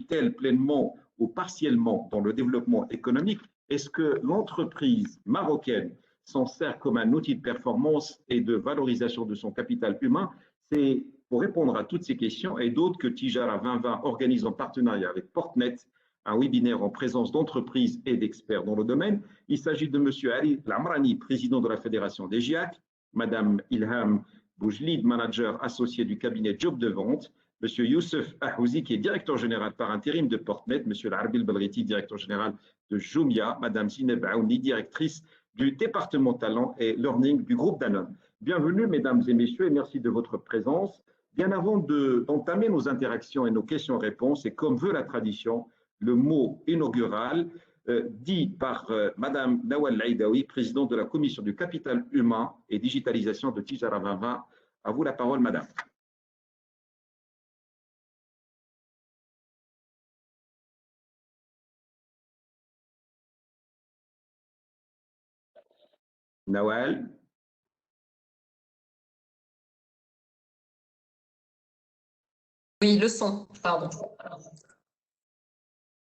profite-t-elle pleinement ou partiellement dans le développement économique? Est-ce que l'entreprise marocaine s'en sert comme un outil de performance et de valorisation de son capital humain? C'est pour répondre à toutes ces questions et d'autres que Tijara 2020 organise en partenariat avec Portnet un webinaire en présence d'entreprises et d'experts dans le domaine. Il s'agit de M. Ali Lamrani, président de la Fédération des GIAC, Mme Ilham Boujlid, manager associé du cabinet Job de Vente, M. Youssef Ahouzi, qui est directeur général par intérim de Portnet, M. Larbil Belriti, directeur général de Jumia, Mme Zineb Aouni, directrice du département talent et learning du groupe Danone. Bienvenue, mesdames et messieurs, et merci de votre présence. Bien avant d'entamer nos interactions et nos questions-réponses, et comme veut la tradition, le mot inaugural dit par Mme Nawal Laïdaoui, présidente de la Commission du capital humain et digitalisation de Tijara 2020. À vous la parole, madame. Nawal. Oui, le son, pardon.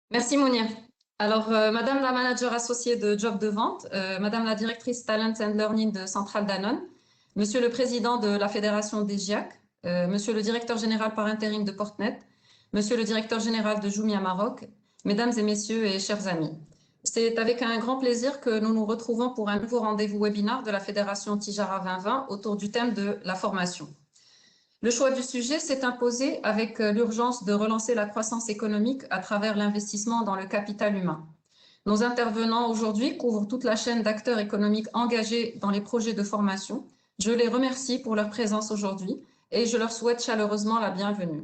Merci Mounir. Alors, Madame la manager associée de Job de Vente, Madame la directrice Talent and Learning de Centrale Danone, Monsieur le président de la Fédération des GIAC, Monsieur le directeur général par intérim de Portnet, Monsieur le directeur général de Jumia Maroc, Mesdames et Messieurs et chers amis. C'est avec un grand plaisir que nous nous retrouvons pour un nouveau rendez-vous webinaire de la Fédération Tijara 2020 autour du thème de la formation. Le choix du sujet s'est imposé avec l'urgence de relancer la croissance économique à travers l'investissement dans le capital humain. Nos intervenants aujourd'hui couvrent toute la chaîne d'acteurs économiques engagés dans les projets de formation. Je les remercie pour leur présence aujourd'hui et je leur souhaite chaleureusement la bienvenue.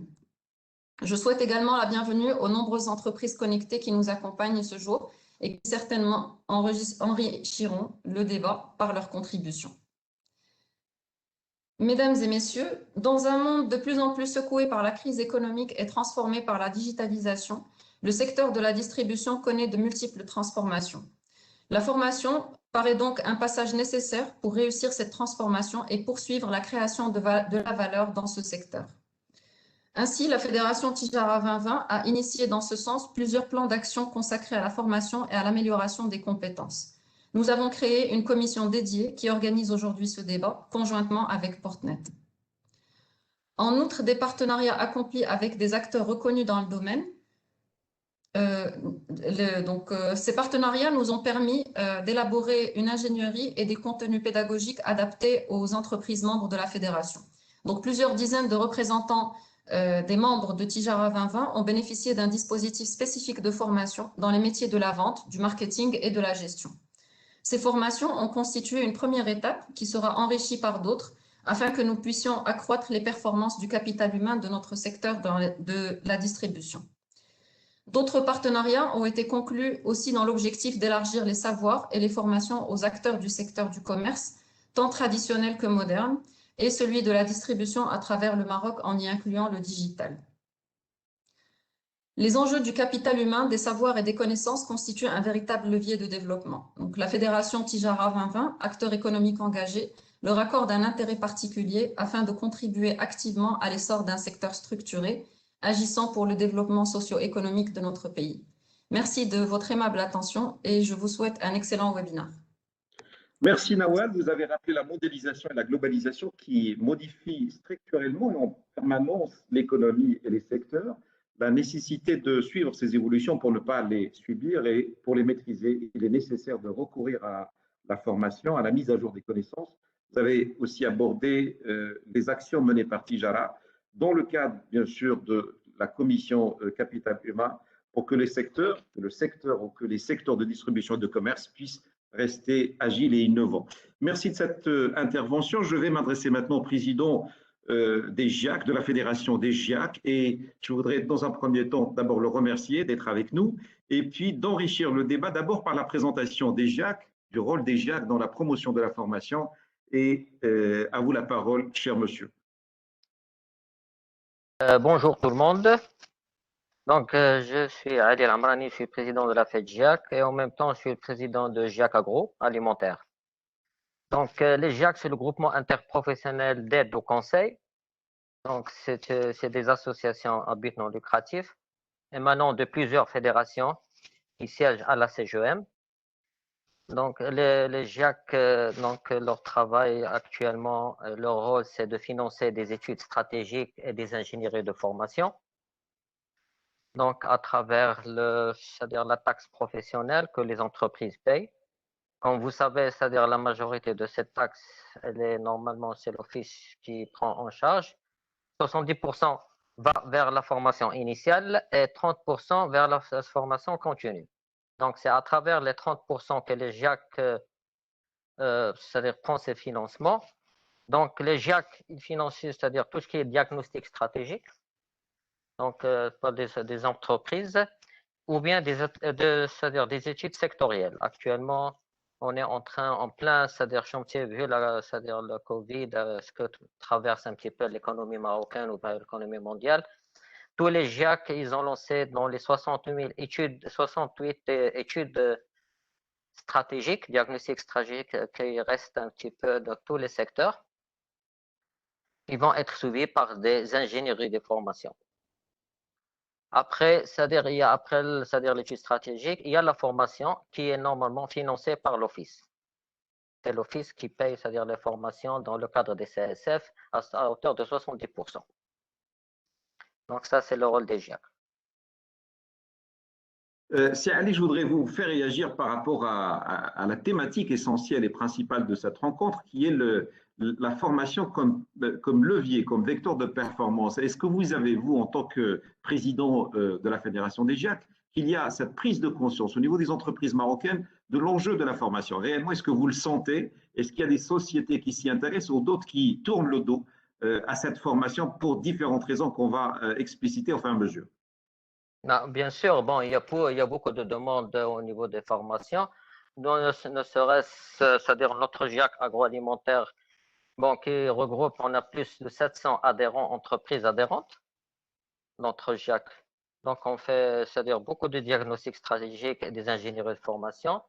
Je souhaite également la bienvenue aux nombreuses entreprises connectées qui nous accompagnent ce jour et qui certainement enrichiront le débat par leurs contributions. Mesdames et messieurs, dans un monde de plus en plus secoué par la crise économique et transformé par la digitalisation, le secteur de la distribution connaît de multiples transformations. La formation paraît donc un passage nécessaire pour réussir cette transformation et poursuivre la création de la valeur dans ce secteur. Ainsi, la Fédération Tijara 2020 a initié dans ce sens plusieurs plans d'action consacrés à la formation et à l'amélioration des compétences. Nous avons créé une commission dédiée qui organise aujourd'hui ce débat conjointement avec Portnet. En outre, des partenariats accomplis avec des acteurs reconnus dans le domaine. Ces partenariats nous ont permis d'élaborer une ingénierie et des contenus pédagogiques adaptés aux entreprises membres de la fédération. Donc, plusieurs dizaines de représentants des membres de Tijara 2020 ont bénéficié d'un dispositif spécifique de formation dans les métiers de la vente, du marketing et de la gestion. Ces formations ont constitué une première étape qui sera enrichie par d'autres afin que nous puissions accroître les performances du capital humain de notre secteur de la distribution. D'autres partenariats ont été conclus aussi dans l'objectif d'élargir les savoirs et les formations aux acteurs du secteur du commerce, tant traditionnel que moderne, et celui de la distribution à travers le Maroc en y incluant le digital. Les enjeux du capital humain, des savoirs et des connaissances constituent un véritable levier de développement. Donc, la Fédération Tijara 2020, acteur économique engagé, leur accorde un intérêt particulier afin de contribuer activement à l'essor d'un secteur structuré, agissant pour le développement socio-économique de notre pays. Merci de votre aimable attention et je vous souhaite un excellent webinaire. Merci Nawal, vous avez rappelé la mondialisation et la globalisation qui modifient structurellement et en permanence l'économie et les secteurs. La nécessité de suivre ces évolutions pour ne pas les subir et pour les maîtriser, il est nécessaire de recourir à la formation, à la mise à jour des connaissances. Vous avez aussi abordé les actions menées par Tijara dans le cadre, bien sûr, de la commission capital humain pour que les secteurs, que les secteurs de distribution et de commerce puissent rester agiles et innovants. Merci de cette intervention. Je vais m'adresser maintenant au président des GIAC, de la Fédération des GIAC, et je voudrais dans un premier temps d'abord le remercier d'être avec nous et puis d'enrichir le débat d'abord par la présentation des GIAC, du rôle des GIAC dans la promotion de la formation. Et à vous la parole, cher monsieur. Bonjour tout le monde. Donc, je suis Ali Lamrani, je suis président de la FED GIAC et en même temps, je suis le président de GIAC Agro Alimentaire. Donc, les GIAC, c'est le groupement interprofessionnel d'aide au conseil. Donc, c'est des associations à but non lucratif émanant de plusieurs fédérations qui siègent à la CGEM. Donc, les GIAC, donc, leur travail actuellement, leur rôle, c'est de financer des études stratégiques et des ingénieries de formation. Donc, à travers c'est-à-dire la taxe professionnelle que les entreprises payent. Comme vous savez, c'est-à-dire la majorité de cette taxe, elle est normalement, c'est l'Office qui prend en charge. 70% va vers la formation initiale et 30% vers la formation continue. Donc, c'est à travers les 30% que les GIAC, c'est-à-dire prend ces financements. Donc, les GIAC, ils financent, c'est-à-dire tout ce qui est diagnostic stratégique, donc par des entreprises, ou bien c'est-à-dire des études sectorielles. Actuellement, on est en plein, c'est-à-dire chantier, vu c'est-à-dire le Covid, ce que traverse un petit peu l'économie marocaine ou l'économie mondiale. Tous les GIAC, ils ont lancé dans les 68 études stratégiques, diagnostics stratégiques, qui restent un petit peu dans tous les secteurs. Ils vont être suivis par des ingénieries de formation. Après, c'est-à-dire, c'est-à-dire l'étude stratégique, il y a la formation qui est normalement financée par l'Office. C'est l'Office qui paye, c'est-à-dire les formations dans le cadre des CSF à hauteur de 70%. Donc ça, c'est le rôle des GIAC. C'est Ali, je voudrais vous faire réagir par rapport à la thématique essentielle et principale de cette rencontre, qui est la formation comme levier, comme vecteur de performance. Est-ce que vous avez, vous, en tant que président de la Fédération des GIAC, qu'il y a cette prise de conscience au niveau des entreprises marocaines de l'enjeu de la formation? Réellement, est-ce que vous le sentez? Est-ce qu'il y a des sociétés qui s'y intéressent ou d'autres qui tournent le dos à cette formation pour différentes raisons qu'on va expliciter au fur et à mesure? Non, bien sûr, bon, il y a beaucoup de demandes au niveau des formations, ne serait-ce, c'est-à-dire notre GIAC agroalimentaire, bon, qui regroupe, on a plus de 700 adhérents, entreprises adhérentes, notre GIAC. Donc, on fait, c'est-à-dire beaucoup de diagnostics stratégiques et des ingénieries de formation.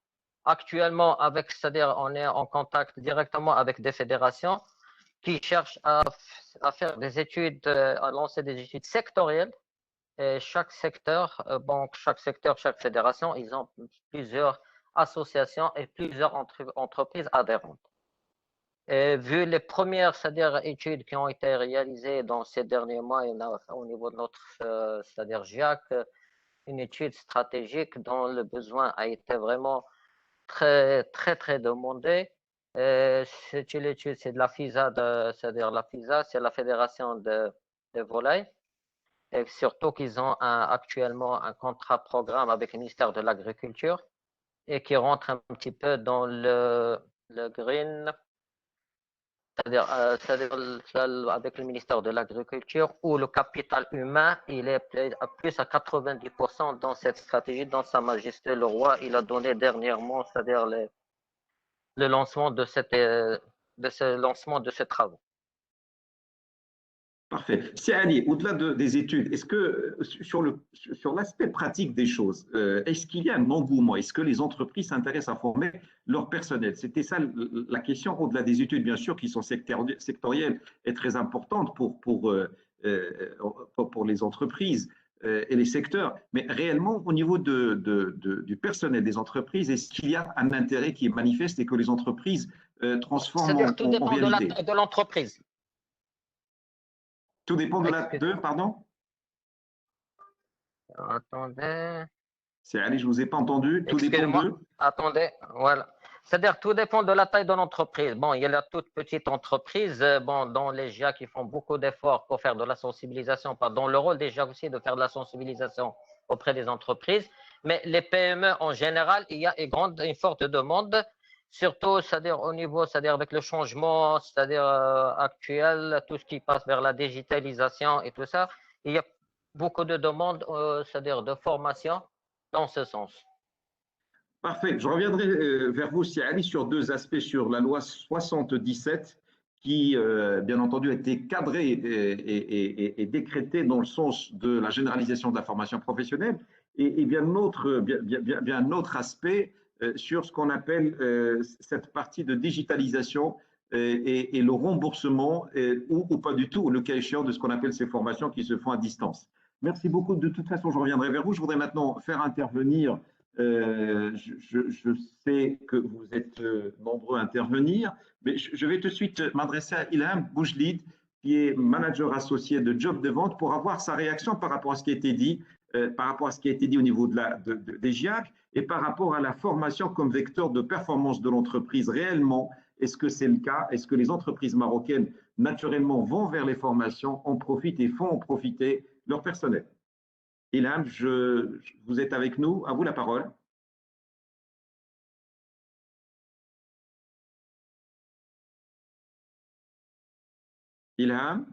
Actuellement, c'est-à-dire, on est en contact directement avec des fédérations qui cherchent à faire des études, à lancer des études sectorielles. Et chaque secteur, chaque fédération, ils ont plusieurs associations et plusieurs entreprises adhérentes. Et vu les premières, c'est-à-dire études qui ont été réalisées dans ces derniers mois, au niveau de notre, c'est-à-dire GIAC, une étude stratégique dont le besoin a été vraiment très, très, très demandé. C'est une étude, c'est de la FISA, c'est-à-dire la FISA, c'est la Fédération de volailles. Et surtout qu'ils ont actuellement un contrat programme avec le ministère de l'Agriculture et qui rentre un petit peu dans le green, c'est-à-dire avec le ministère de l'Agriculture, où le capital humain, il est plus à 90% dans cette stratégie, dans Sa Majesté le Roi. Il a donné dernièrement, c'est-à-dire le lancement de ce lancement de ces travaux. Parfait. C'est Ali, au-delà des études, est-ce que sur l'aspect pratique des choses, est-ce qu'il y a un engouement? Est-ce que les entreprises s'intéressent à former leur personnel? C'était ça la question, au-delà des études, bien sûr, qui sont sectorielles et très importantes pour les entreprises et les secteurs. Mais réellement, au niveau du personnel des entreprises, est-ce qu'il y a un intérêt qui est manifeste et que les entreprises transforment C'est-à-dire tout en dépend réalité? de l'entreprise. Tout dépend pardon? Attendez. C'est Ali, je ne vous ai pas entendu. Tout dépend Excusez-moi. Attendez. Voilà. C'est-à-dire tout dépend de la taille de l'entreprise. Bon, il y a la toute petite entreprise, bon, dont les GIAC qui font beaucoup d'efforts pour faire de la sensibilisation, dont le rôle des GIAC aussi est de faire de la sensibilisation auprès des entreprises. Mais les PME en général, il y a une forte demande, surtout, c'est-à-dire au niveau, c'est-à-dire avec le changement, c'est-à-dire actuel, tout ce qui passe vers la digitalisation et tout ça, il y a beaucoup de demandes, c'est-à-dire de formation dans ce sens. Parfait. Je reviendrai vers vous, Ali, sur deux aspects sur la loi 77 qui, bien entendu, a été cadrée et décrétée dans le sens de la généralisation de la formation professionnelle et bien un autre aspect sur ce qu'on appelle cette partie de digitalisation et le remboursement ou pas du tout, le cas échéant de ce qu'on appelle ces formations qui se font à distance. Merci beaucoup. De toute façon, je reviendrai vers vous. Je voudrais maintenant faire intervenir, je sais que vous êtes nombreux à intervenir, mais je vais tout de suite m'adresser à Ilham Boujlid, qui est manager associé de Job de Vente, pour avoir sa réaction par rapport à ce qui a été dit, par rapport à ce qui a été dit au niveau des GIAC et par rapport à la formation comme vecteur de performance de l'entreprise réellement. Est-ce que c'est le cas? Est-ce que les entreprises marocaines, naturellement, vont vers les formations, en profitent et font en profiter leur personnel? Ilham, vous êtes avec nous, à vous la parole. Ilham,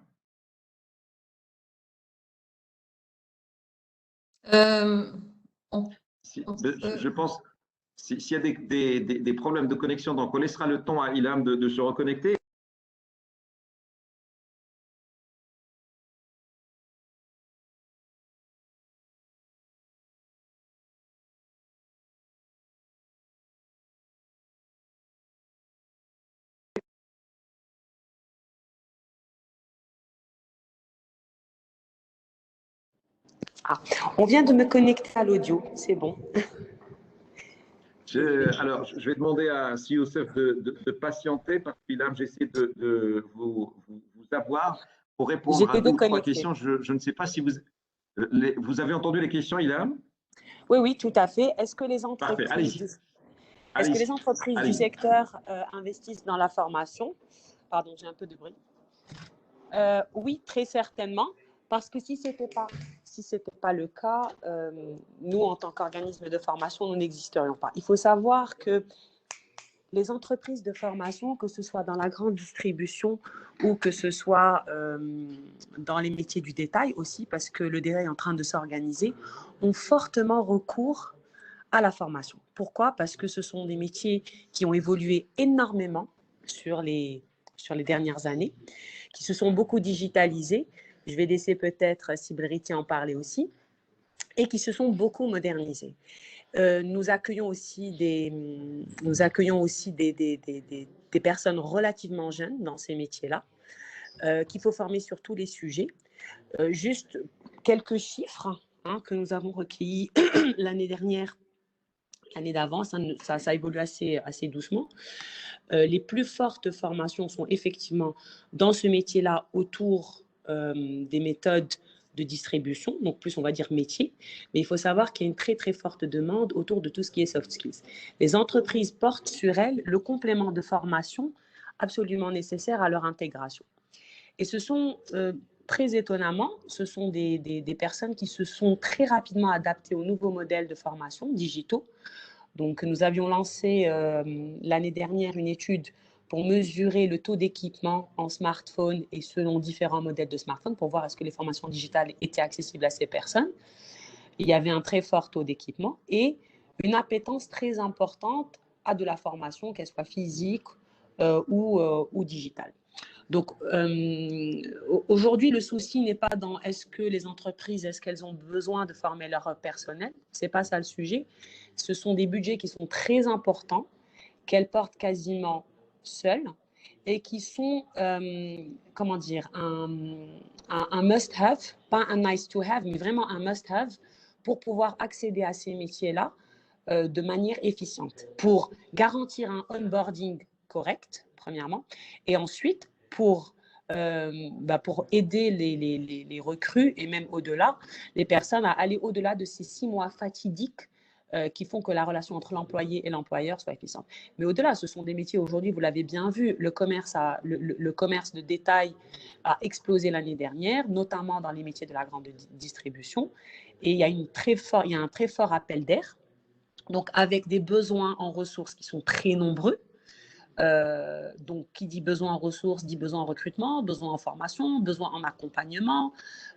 je pense, s'il y a des problèmes de connexion, donc on laissera le temps à Ilham de se reconnecter. Ah, on vient de me connecter à l'audio, c'est bon. Alors, je vais demander à Si Youssef de patienter parce qu'Ilham, j'essaie de vous avoir pour répondre à deux ou trois questions. Je ne sais pas si vous avez entendu les questions, Ilham? Oui, oui, tout à fait. Est-ce que les entreprises, du secteur investissent dans la formation? Pardon, j'ai un peu de bruit. Oui, très certainement, parce que si ce n'était pas le cas, nous, en tant qu'organisme de formation, nous n'existerions pas. Il faut savoir que les entreprises de formation, que ce soit dans la grande distribution ou que ce soit dans les métiers du détail aussi, parce que le détail est en train de s'organiser, ont fortement recours à la formation. Pourquoi? Parce que ce sont des métiers qui ont évolué énormément sur les dernières années, qui se sont beaucoup digitalisés. Je vais laisser peut-être Sybille Riti en parler aussi, et qui se sont beaucoup modernisés. Nous accueillons aussi des personnes relativement jeunes dans ces métiers-là, qu'il faut former sur tous les sujets. Juste quelques chiffres que nous avons recueillis l'année dernière, l'année d'avant, ça évolue assez doucement. Les plus fortes formations sont effectivement dans ce métier-là autour des méthodes de distribution, donc plus on va dire métier, mais il faut savoir qu'il y a une très très forte demande autour de tout ce qui est soft skills. Les entreprises portent sur elles le complément de formation absolument nécessaire à leur intégration. Et ce sont très étonnamment, ce sont des personnes qui se sont très rapidement adaptées aux nouveaux modèles de formation digitaux. Donc nous avions lancé l'année dernière une étude pour mesurer le taux d'équipement en smartphone et selon différents modèles de smartphone pour voir est-ce que les formations digitales étaient accessibles à ces personnes. Il y avait un très fort taux d'équipement et une appétence très importante à de la formation, qu'elle soit physique ou digitale. Donc, aujourd'hui, le souci n'est pas dans est-ce que les entreprises, est-ce qu'elles ont besoin de former leur personnel? Ce n'est pas ça le sujet. Ce sont des budgets qui sont très importants, qu'elles portent quasiment seules et qui sont, comment dire, un must-have, pas un nice-to-have, mais vraiment un must-have pour pouvoir accéder à ces métiers-là de manière efficiente, pour garantir un onboarding correct, premièrement, et ensuite, pour aider les recrues et même au-delà, les personnes à aller au-delà de ces 6 mois fatidiques qui font que la relation entre l'employé et l'employeur soit efficiente. Mais au-delà, ce sont des métiers, aujourd'hui, vous l'avez bien vu, le commerce de détail a explosé l'année dernière, notamment dans les métiers de la grande distribution, et il y a un très fort appel d'air, donc avec des besoins en ressources qui sont très nombreux. Donc, qui dit besoin en ressources, dit besoin en recrutement, besoin en formation, besoin en accompagnement,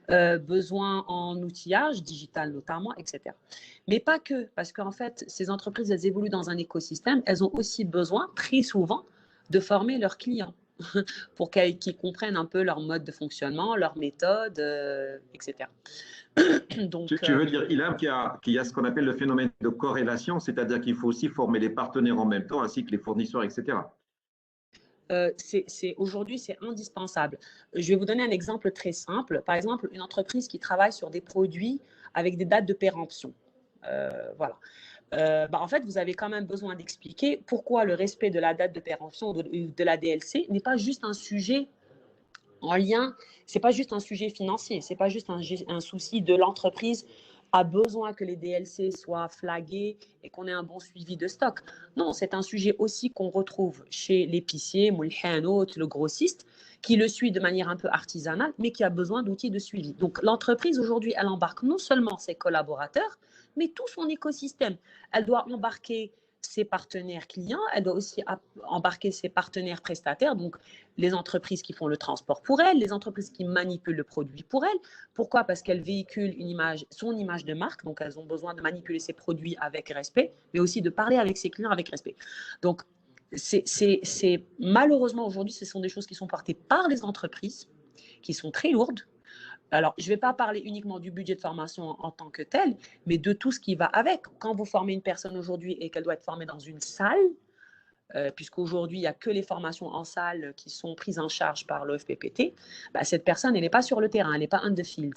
besoin en outillage, digital notamment, etc. Mais pas que, parce qu'en fait, ces entreprises, elles évoluent dans un écosystème, elles ont aussi besoin, très souvent, de former leurs clients pour qu'ils comprennent un peu leur mode de fonctionnement, leur méthode, etc. Donc, tu veux dire, Ilham, qu'il y a ce qu'on appelle le phénomène de corrélation, c'est-à-dire qu'il faut aussi former les partenaires en même temps, ainsi que les fournisseurs, etc. aujourd'hui, c'est indispensable. Je vais vous donner un exemple très simple. Par exemple, une entreprise qui travaille sur des produits avec des dates de péremption. Voilà. En fait, vous avez quand même besoin d'expliquer pourquoi le respect de la date de péremption de la DLC n'est pas juste un sujet en lien, c'est pas juste un sujet financier, c'est pas juste un souci de l'entreprise a besoin que les DLC soient flagués et qu'on ait un bon suivi de stock. Non, c'est un sujet aussi qu'on retrouve chez l'épicier, le grossiste, qui le suit de manière un peu artisanale, mais qui a besoin d'outils de suivi. Donc, l'entreprise, aujourd'hui, elle embarque non seulement ses collaborateurs, mais tout son écosystème. Elle doit embarquer ses partenaires clients, elle doit aussi embarquer ses partenaires prestataires, donc les entreprises qui font le transport pour elle, les entreprises qui manipulent le produit pour elle. Pourquoi? Parce qu'elles véhiculent son image de marque, donc elles ont besoin de manipuler ses produits avec respect, mais aussi de parler avec ses clients avec respect. Donc, malheureusement aujourd'hui, ce sont des choses qui sont portées par les entreprises, qui sont très lourdes. Alors, je ne vais pas parler uniquement du budget de formation en tant que tel, mais de tout ce qui va avec. Quand vous formez une personne aujourd'hui et qu'elle doit être formée dans une salle, puisqu'aujourd'hui, il n'y a que les formations en salle qui sont prises en charge par l'OFPPT, cette personne, elle n'est pas sur le terrain, elle n'est pas on the field.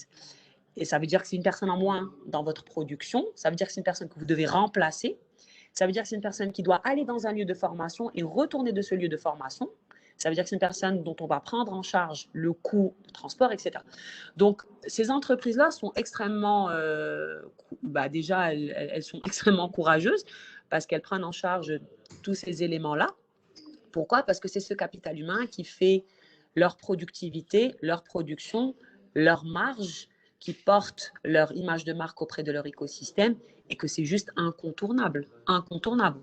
Et ça veut dire que c'est une personne en moins dans votre production, ça veut dire que c'est une personne que vous devez remplacer, ça veut dire que c'est une personne qui doit aller dans un lieu de formation et retourner de ce lieu de formation. Ça veut dire que c'est une personne dont on va prendre en charge le coût de transport, etc. Donc, ces entreprises-là sont extrêmement, déjà, elles sont extrêmement courageuses parce qu'elles prennent en charge tous ces éléments-là. Pourquoi? Parce que c'est ce capital humain qui fait leur productivité, leur production, leur marge, qui portent leur image de marque auprès de leur écosystème et que c'est juste incontournable. Incontournable.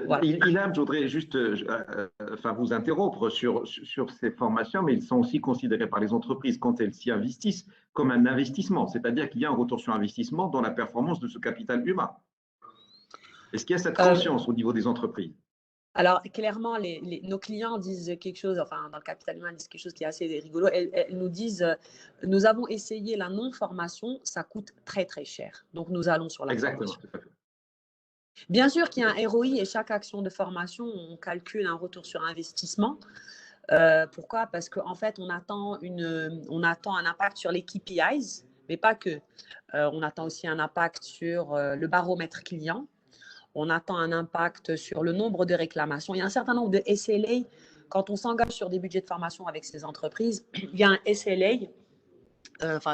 Voilà. Ilham, je voudrais juste vous interrompre sur ces formations, mais ils sont aussi considérés par les entreprises quand elles s'y investissent comme un investissement, c'est-à-dire qu'il y a un retour sur investissement dans la performance de ce capital humain. Est-ce qu'il y a cette conscience au niveau des entreprises? Alors, clairement, nos clients disent quelque chose, dans le capital humain, ils disent quelque chose qui est assez rigolo. Elles nous disent, nous avons essayé la non-formation, ça coûte très, très cher. Donc, nous allons sur la formation. Tout à fait. Bien sûr qu'il y a un ROI et chaque action de formation, on calcule un retour sur investissement. Pourquoi? Parce qu'en fait, on attend un impact sur les KPIs, mais pas que. On attend aussi un impact sur le baromètre client. On attend un impact sur le nombre de réclamations. Il y a un certain nombre de SLA. Quand on s'engage sur des budgets de formation avec ces entreprises, il y a un SLA.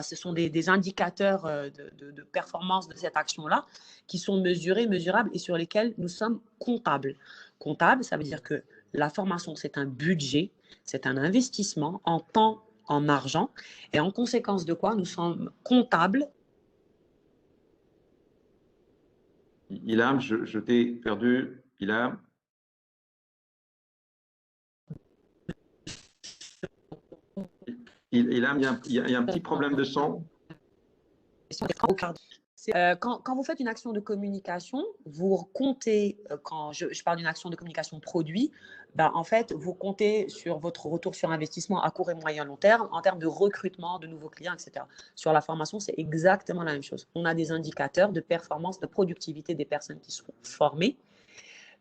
Ce sont des indicateurs de performance de cette action-là qui sont mesurés, mesurables et sur lesquels nous sommes comptables. Comptable, ça veut dire que la formation, c'est un budget, c'est un investissement en temps, en argent, et en conséquence de quoi nous sommes comptables. Ilham, je t'ai perdu. Ilham. Ilham, il y a un petit problème de son. Quand vous faites une action de communication, vous comptez, quand je parle d'une action de communication produit, en fait, vous comptez sur votre retour sur investissement à court et moyen long terme en termes de recrutement de nouveaux clients, etc. Sur la formation, c'est exactement la même chose. On a des indicateurs de performance, de productivité des personnes qui seront formées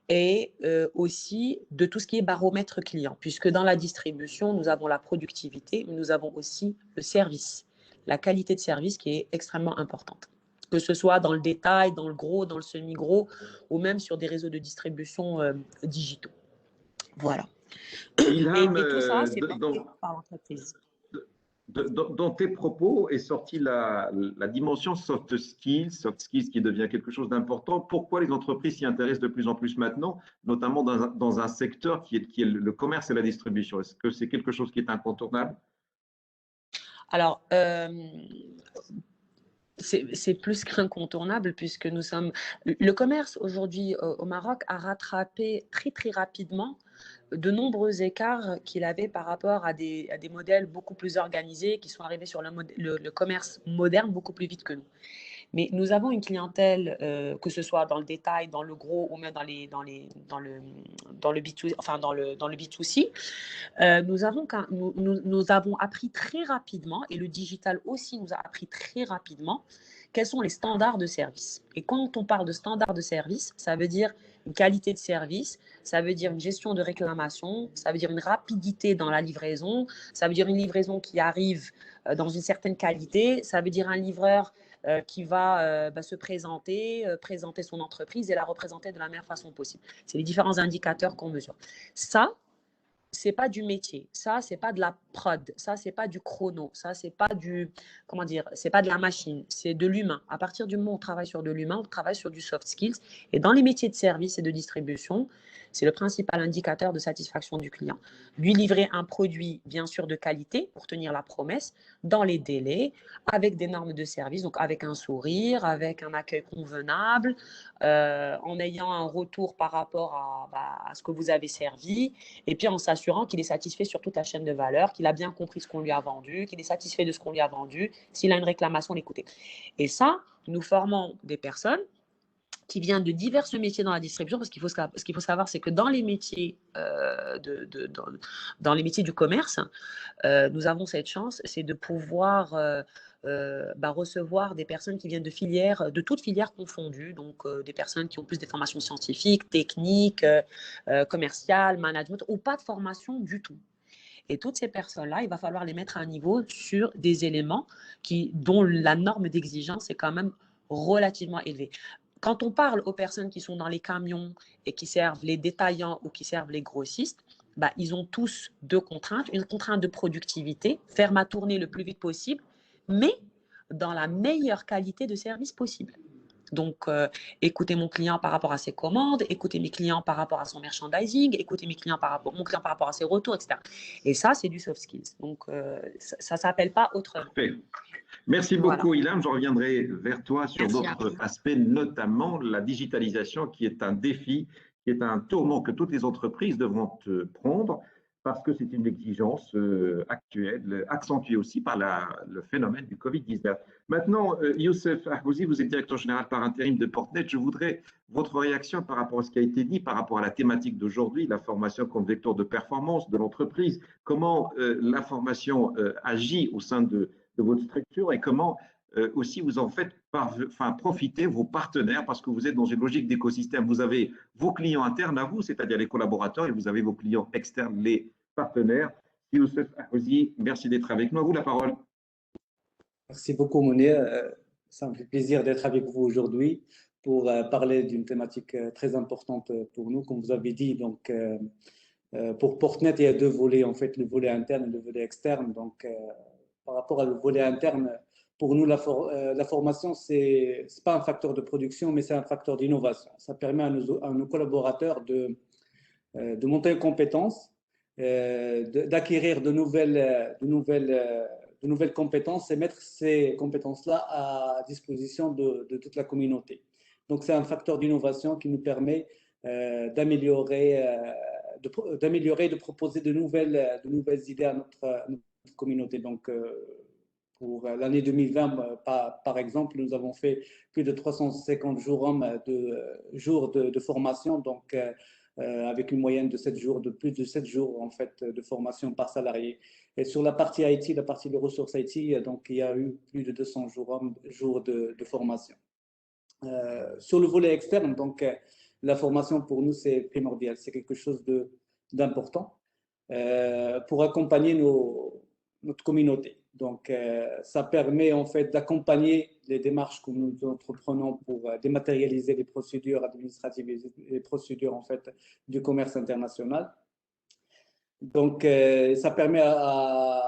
et aussi de tout ce qui est baromètre client, puisque dans la distribution, nous avons la productivité, mais nous avons aussi le service, la qualité de service qui est extrêmement importante. Que ce soit dans le détail, dans le gros, dans le semi-gros, ou même sur des réseaux de distribution digitaux. Voilà. Ilham, et tout ça, c'est porté par l'entreprise. Dans tes propos est sortie la dimension soft skills qui devient quelque chose d'important. Pourquoi les entreprises s'y intéressent de plus en plus maintenant, notamment dans un secteur qui est le commerce et la distribution? Est-ce que c'est quelque chose qui est incontournable? Alors, c'est plus qu'incontournable puisque le commerce aujourd'hui au Maroc a rattrapé très très rapidement de nombreux écarts qu'il avait par rapport à des modèles beaucoup plus organisés qui sont arrivés sur le commerce moderne beaucoup plus vite que nous. Mais nous avons une clientèle, que ce soit dans le détail, dans le gros ou même dans le B2, dans le B2C. Nous avons appris très rapidement, et le digital aussi nous a appris très rapidement, quels sont les standards de service. Et quand on parle de standards de service, ça veut dire une qualité de service, ça veut dire une gestion de réclamation, ça veut dire une rapidité dans la livraison, ça veut dire une livraison qui arrive dans une certaine qualité, ça veut dire un livreur qui va se présenter, présenter son entreprise et la représenter de la meilleure façon possible. C'est les différents indicateurs qu'on mesure. Ça, c'est pas du métier, ça c'est pas de la prod, ça c'est pas du chrono, ça c'est pas du, comment dire, c'est pas de la machine, c'est de l'humain. À partir du moment où on travaille sur de l'humain, on travaille sur du soft skills. Et dans les métiers de service et de distribution, c'est le principal indicateur de satisfaction du client. Lui livrer un produit bien sûr de qualité pour tenir la promesse, dans les délais, avec des normes de service, donc avec un sourire, avec un accueil convenable, en ayant un retour par rapport à ce que vous avez servi, et puis en s'assurant qu'il est satisfait sur toute la chaîne de valeur, qu'il a bien compris ce qu'on lui a vendu, qu'il est satisfait de ce qu'on lui a vendu, s'il a une réclamation, l'écouter. Et ça, nous formons des personnes qui viennent de divers métiers dans la distribution, parce qu'il faut savoir, c'est que dans les métiers, dans les métiers du commerce, nous avons cette chance, c'est de pouvoir recevoir des personnes qui viennent de filières, de toutes filières confondues, donc des personnes qui ont plus des formations scientifiques, techniques, commerciales, management, ou pas de formation du tout. Et toutes ces personnes-là, il va falloir les mettre à un niveau sur des éléments dont la norme d'exigence est quand même relativement élevée. Quand on parle aux personnes qui sont dans les camions et qui servent les détaillants ou qui servent les grossistes, ils ont tous deux contraintes. Une contrainte de productivité, faire ma tournée le plus vite possible, mais dans la meilleure qualité de service possible. Donc, écouter mon client par rapport à ses commandes, écouter mes clients par rapport à son merchandising, écouter mon client par rapport à ses retours, etc. Et ça, c'est du soft skills. Donc, ça ne s'appelle pas autrement. Parfait. Merci beaucoup, Ilham. Je reviendrai vers toi sur d'autres aspects, notamment la digitalisation, qui est un défi, qui est un tournant que toutes les entreprises devront prendre, parce que c'est une exigence actuelle, accentuée aussi par le phénomène du Covid-19. Maintenant, Youssef Ahbouzi, vous êtes directeur général par intérim de Portnet. Je voudrais votre réaction par rapport à ce qui a été dit, par rapport à la thématique d'aujourd'hui, la formation comme vecteur de performance de l'entreprise, comment la formation agit au sein de votre structure et comment aussi vous en faites profiter vos partenaires, parce que vous êtes dans une logique d'écosystème. Vous avez vos clients internes à vous, c'est-à-dire les collaborateurs, et vous avez vos clients externes, les partenaires. Youssef Ahbouzi, merci d'être avec nous. À vous la parole. Merci beaucoup, Mounir. Ça me fait plaisir d'être avec vous aujourd'hui pour parler d'une thématique très importante pour nous. Comme vous avez dit, donc, pour Portnet, il y a deux volets, en fait, le volet interne et le volet externe. Donc, par rapport au volet interne, pour nous, la formation, ce n'est pas un facteur de production, mais c'est un facteur d'innovation. Ça permet à nos collaborateurs de monter en compétences, d'acquérir de nouvelles compétences et mettre ces compétences-là à disposition de toute la communauté. Donc, c'est un facteur d'innovation qui nous permet d'améliorer, de proposer de nouvelles idées à notre communauté. Donc, pour l'année 2020, par exemple, nous avons fait plus de 350 jours de formation, donc avec une moyenne de plus de 7 jours en fait, de formation par salarié. Et sur la partie IT, la partie des ressources IT, donc il y a eu plus de 200 jours de formation. Sur le volet externe, donc la formation pour nous c'est primordial, c'est quelque chose d'important pour accompagner notre communauté. Donc, ça permet en fait d'accompagner les démarches que nous entreprenons pour dématérialiser les procédures administratives et les procédures en fait du commerce international. Donc, ça permet à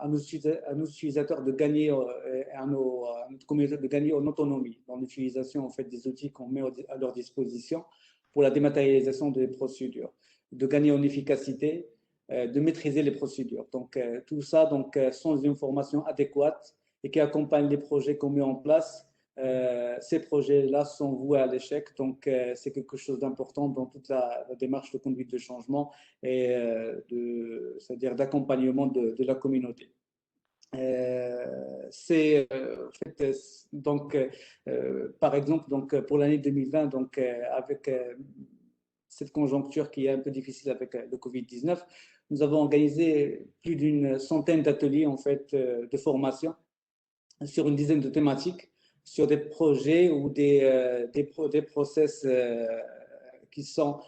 nos utilisateurs de gagner, à notre communauté de gagner en autonomie dans l'utilisation en fait des outils qu'on met à leur disposition pour la dématérialisation des procédures, de gagner en efficacité, de maîtriser les procédures. Donc, tout ça donc, sans une formation adéquate et qui accompagne les projets qu'on met en place. Ces projets-là sont voués à l'échec. Donc, c'est quelque chose d'important dans toute la démarche de conduite de changement et c'est-à-dire d'accompagnement de la communauté. C'est en fait, donc, par exemple, donc, pour l'année 2020, donc, avec cette conjoncture qui est un peu difficile avec le Covid-19, nous avons organisé plus d'une centaine d'ateliers en fait, de formation sur une dizaine de thématiques, sur des projets ou des process qui sont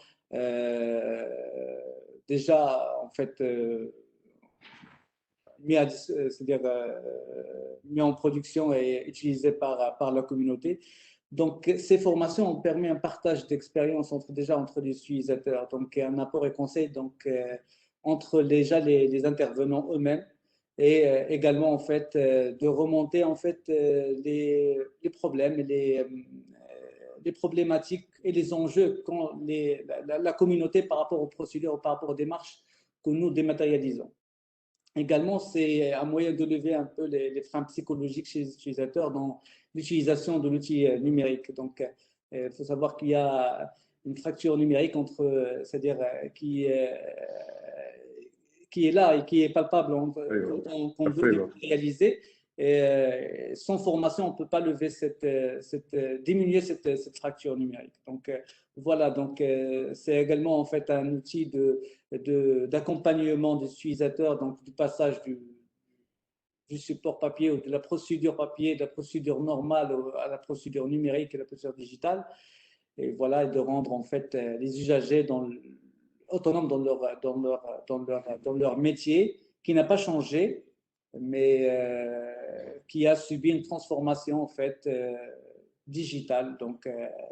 déjà en fait c'est-à-dire mis en production et utilisés par la communauté. Donc, ces formations ont permis un partage d'expérience entre les utilisateurs, donc un apport et conseil donc, entre déjà les intervenants eux-mêmes et également en fait de remonter en fait les problèmes et les problématiques et les enjeux qu'ont la communauté par rapport aux procédures, par rapport aux démarches que nous dématérialisons. Également, c'est un moyen de lever un peu les freins psychologiques chez les utilisateurs dans l'utilisation de l'outil numérique. Donc, il faut savoir qu'il y a une fracture numérique entre, c'est-à-dire qui est là et qui est palpable, qu'on veut réaliser. Et sans formation, on ne peut pas lever diminuer cette fracture numérique. Donc, voilà, donc c'est également en fait un outil d'accompagnement des utilisateurs, donc du passage du support papier ou de la procédure papier, de la procédure normale à la procédure numérique et la procédure digitale. Et voilà, de rendre en fait les usagers autonomes dans leur métier, qui n'a pas changé, mais qui a subi une transformation en fait digitale, donc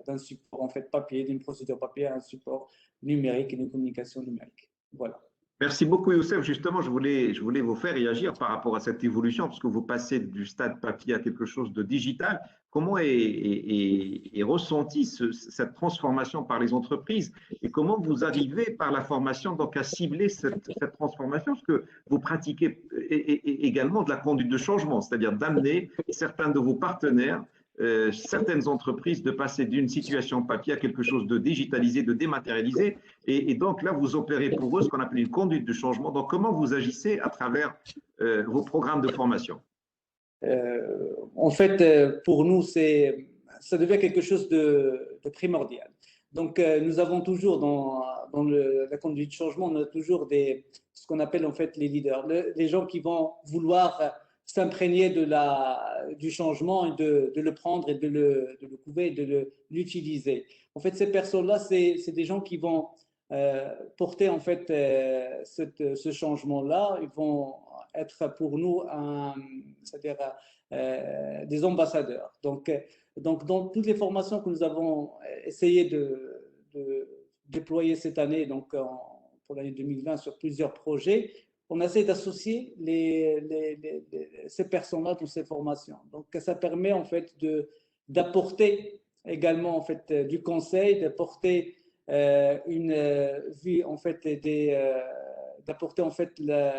d'un support en fait papier, d'une procédure papier à un support numérique et d'une communication numérique. Voilà. Merci beaucoup, Youssef. Justement, je voulais vous faire réagir par rapport à cette évolution, parce que vous passez du stade papier à quelque chose de digital. Comment est ressentie cette transformation par les entreprises et comment vous arrivez par la formation donc à cibler cette transformation, parce que vous pratiquez également de la conduite de changement, c'est-à-dire d'amener certains de vos partenaires, certaines entreprises, de passer d'une situation papier à quelque chose de digitalisé, de dématérialisé. Et donc là, vous opérez pour eux ce qu'on appelle une conduite de changement. Donc, comment vous agissez à travers vos programmes de formation? En fait, pour nous, ça devient quelque chose de primordial. Donc, nous avons toujours dans la conduite de changement, on a toujours ce qu'on appelle en fait les leaders, les gens qui vont vouloir s'imprégner du changement et de le prendre et de le couver et de l'utiliser. En fait, ces personnes-là, c'est des gens qui vont porter en fait ce changement-là. Ils vont être pour nous c'est-à-dire des ambassadeurs. Donc, dans toutes les formations que nous avons essayé de déployer cette année, donc pour l'année 2020 sur plusieurs projets, on essaie d'associer ces personnes-là dans ces formations. Donc, ça permet en fait d'apporter également en fait du conseil, d'apporter une vue en fait d'apporter en fait la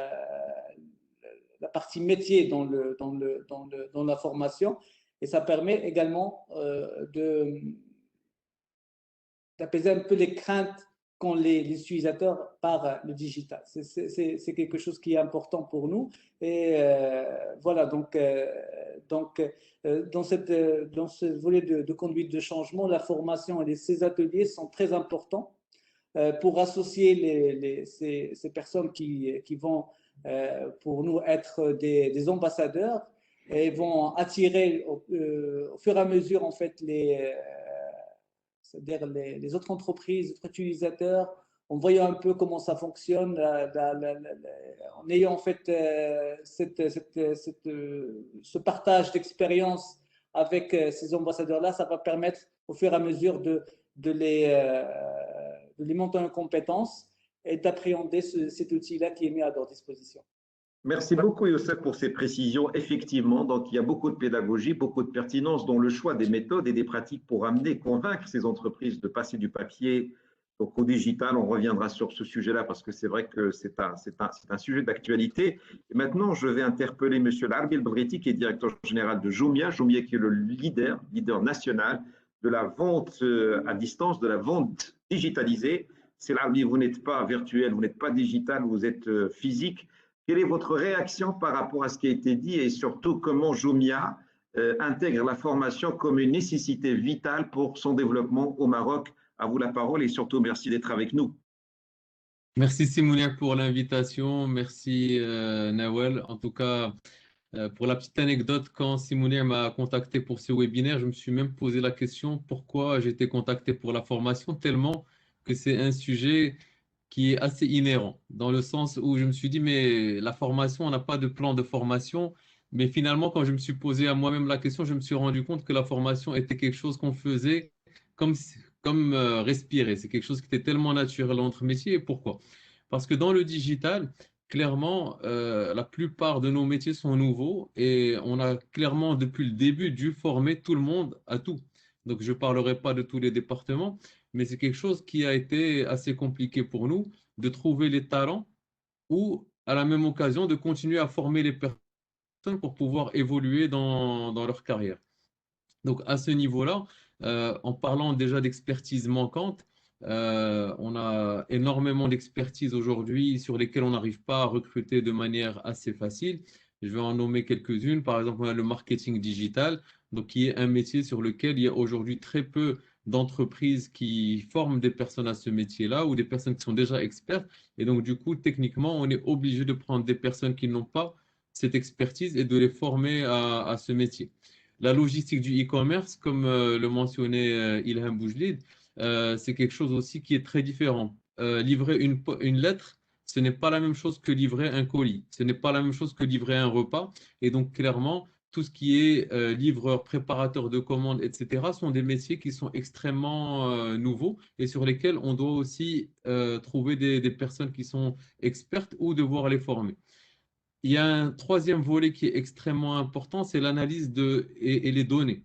partie métier dans la formation, et ça permet également d'apaiser un peu les craintes qu'ont les utilisateurs par le digital. C'est quelque chose qui est important pour nous. Et voilà, donc dans ce volet de conduite de changement, la formation et ces ateliers sont très importants pour associer ces personnes qui vont pour nous être des ambassadeurs et vont attirer au fur et à mesure en fait c'est-à-dire les autres entreprises, les autres utilisateurs, en voyant un peu comment ça fonctionne, en ayant en fait ce partage d'expérience avec ces ambassadeurs-là, ça va permettre au fur et à mesure de les monter en compétences et d'appréhender cet outil-là qui est mis à leur disposition. Merci beaucoup, Youssef, pour ces précisions. Effectivement, donc il y a beaucoup de pédagogie, beaucoup de pertinence dans le choix des méthodes et des pratiques pour amener, convaincre ces entreprises de passer du papier donc au digital. On reviendra sur ce sujet-là parce que c'est vrai que c'est un sujet d'actualité. Et maintenant, je vais interpeller M. Larbi El-Bedriti, qui est directeur général de Jumia. Jumia qui est le leader national de la vente à distance, de la vente digitalisée. C'est Larbi, vous n'êtes pas virtuel, vous n'êtes pas digital, vous êtes physique. Quelle est votre réaction par rapport à ce qui a été dit et surtout comment Jumia intègre la formation comme une nécessité vitale pour son développement au Maroc? À vous la parole et surtout merci d'être avec nous. Merci Simouniac pour l'invitation, merci Nawel. En tout cas, Pour la petite anecdote, quand Simounir m'a contacté pour ce webinaire, je me suis même posé la question pourquoi j'ai été contacté pour la formation, tellement que c'est un sujet qui est assez inhérent, dans le sens où je me suis dit, mais la formation, on n'a pas de plan de formation. Mais finalement, quand je me suis posé à moi-même la question, je me suis rendu compte que la formation était quelque chose qu'on faisait comme, comme respirer. C'est quelque chose qui était tellement naturel dans notre métier. Et pourquoi? Parce que dans le digital, clairement, la plupart de nos métiers sont nouveaux et on a clairement, depuis le début, dû former tout le monde à tout. Donc, je ne parlerai pas de tous les départements, mais c'est quelque chose qui a été assez compliqué pour nous de trouver les talents ou, à la même occasion, de continuer à former les personnes pour pouvoir évoluer dans leur carrière. Donc, à ce niveau-là, en parlant déjà d'expertise manquante, on a énormément d'expertises aujourd'hui sur lesquelles on n'arrive pas à recruter de manière assez facile. Je vais en nommer quelques-unes. Par exemple, on a le marketing digital, donc qui est un métier sur lequel il y a aujourd'hui très peu d'entreprises qui forment des personnes à ce métier-là ou des personnes qui sont déjà expertes. Et donc, du coup, techniquement, on est obligé de prendre des personnes qui n'ont pas cette expertise et de les former à ce métier. La logistique du e-commerce, comme le mentionnait Ilham Boujdid, c'est quelque chose aussi qui est très différent. Livrer une lettre, ce n'est pas la même chose que livrer un colis. Ce n'est pas la même chose que livrer un repas. Et donc, clairement, tout ce qui est livreur, préparateur de commandes, etc., sont des métiers qui sont extrêmement nouveaux et sur lesquels on doit aussi trouver des personnes qui sont expertes ou devoir les former. Il y a un troisième volet qui est extrêmement important, c'est l'analyse et les données.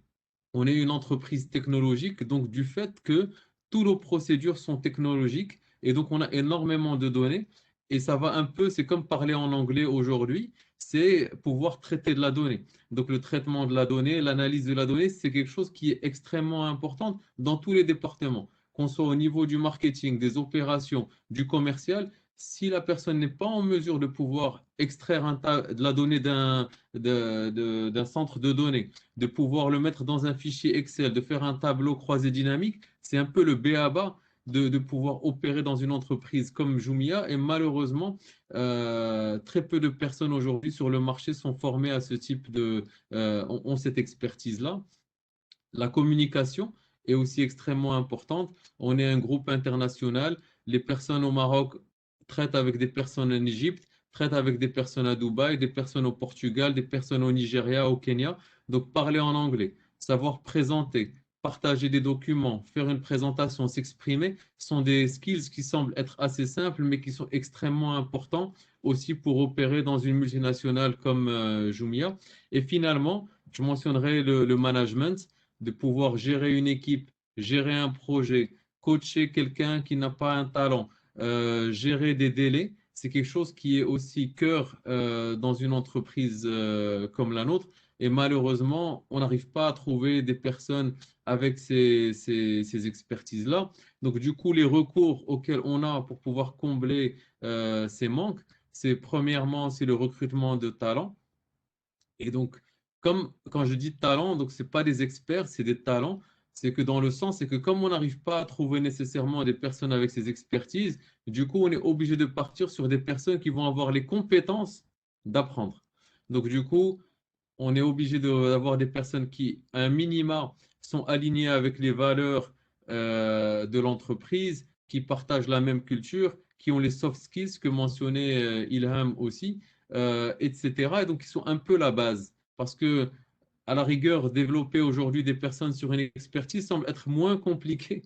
On est une entreprise technologique, donc du fait que toutes nos procédures sont technologiques, et donc on a énormément de données, et ça va un peu, c'est comme parler en anglais aujourd'hui, c'est pouvoir traiter de la donnée. Donc le traitement de la donnée, l'analyse de la donnée, c'est quelque chose qui est extrêmement important dans tous les départements, qu'on soit au niveau du marketing, des opérations, du commercial. Si la personne n'est pas en mesure de pouvoir extraire de la donnée d'un centre de données, de pouvoir le mettre dans un fichier Excel, de faire un tableau croisé dynamique, c'est un peu le b.a.-ba de pouvoir opérer dans une entreprise comme Jumia. Et malheureusement, très peu de personnes aujourd'hui sur le marché sont formées à ce type ont cette expertise-là. La communication est aussi extrêmement importante. On est un groupe international. Les personnes au Maroc traitent avec des personnes en Égypte, traitent avec des personnes à Dubaï, des personnes au Portugal, des personnes au Nigeria, au Kenya. Donc, parler en anglais, savoir présenter, partager des documents, faire une présentation, s'exprimer, sont des skills qui semblent être assez simples, mais qui sont extrêmement importants aussi pour opérer dans une multinationale comme Jumia. Et finalement, je mentionnerai le management, de pouvoir gérer une équipe, gérer un projet, coacher quelqu'un qui n'a pas un talent, gérer des délais, c'est quelque chose qui est aussi cœur dans une entreprise comme la nôtre. Et malheureusement, on n'arrive pas à trouver des personnes avec ces expertises-là. Donc, du coup, les recours auxquels on a pour pouvoir combler ces manques, c'est premièrement, c'est le recrutement de talents. Et donc, comme quand je dis talent, donc c'est pas des experts, c'est des talents. C'est que dans le sens, c'est que comme on n'arrive pas à trouver nécessairement des personnes avec ces expertises, du coup, on est obligé de partir sur des personnes qui vont avoir les compétences d'apprendre. Donc, du coup, on est obligé d'avoir des personnes qui, à un minima, sont alignées avec les valeurs de l'entreprise, qui partagent la même culture, qui ont les soft skills que mentionnait Ilham aussi, etc. Et donc, ils sont un peu la base. Parce que, à la rigueur, développer aujourd'hui des personnes sur une expertise semble être moins compliqué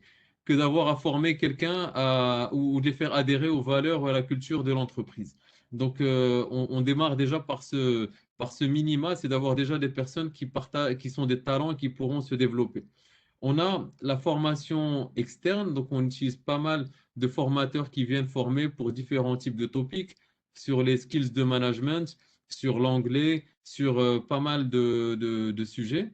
que d'avoir à former quelqu'un ou de les faire adhérer aux valeurs ou à la culture de l'entreprise. Donc, on démarre déjà par ce minima, c'est d'avoir déjà des personnes qui sont des talents et qui pourront se développer. On a la formation externe, donc on utilise pas mal de formateurs qui viennent former pour différents types de topics sur les skills de management, sur l'anglais, sur pas mal de sujets.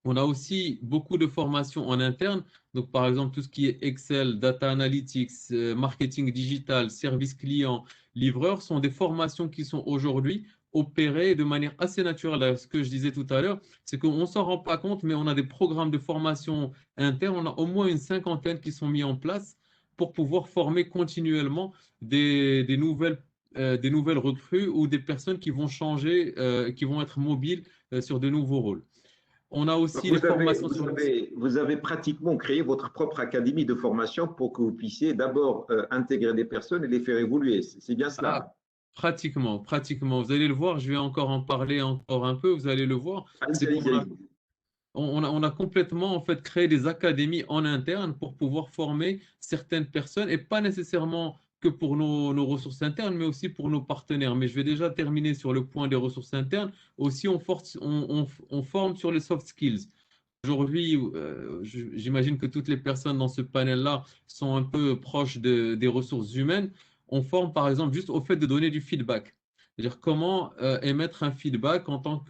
On a aussi beaucoup de formations en interne. Donc, par exemple, tout ce qui est Excel, Data Analytics, marketing digital, service client, livreur sont des formations qui sont aujourd'hui opérées de manière assez naturelle. Ce que je disais tout à l'heure, c'est qu'on ne s'en rend pas compte, mais on a des programmes de formation interne. On a au moins une cinquantaine qui sont mis en place pour pouvoir former continuellement des nouvelles des nouvelles recrues ou des personnes qui vont changer, qui vont être mobiles sur de nouveaux rôles. On a aussi les formations sur vous avez pratiquement créé votre propre académie de formation pour que vous puissiez d'abord intégrer des personnes et les faire évoluer. C'est bien cela. Pratiquement. Vous allez le voir, je vais encore en parler encore un peu, vous allez le voir. On a complètement en fait créé des académies en interne pour pouvoir former certaines personnes et pas nécessairement que pour nos ressources internes, mais aussi pour nos partenaires. Mais je vais déjà terminer sur le point des ressources internes. Aussi, on forme sur les soft skills. Aujourd'hui, j'imagine que toutes les personnes dans ce panel-là sont un peu proches des ressources humaines. On forme par exemple juste au fait de donner du feedback. C'est-à-dire comment émettre un feedback en tant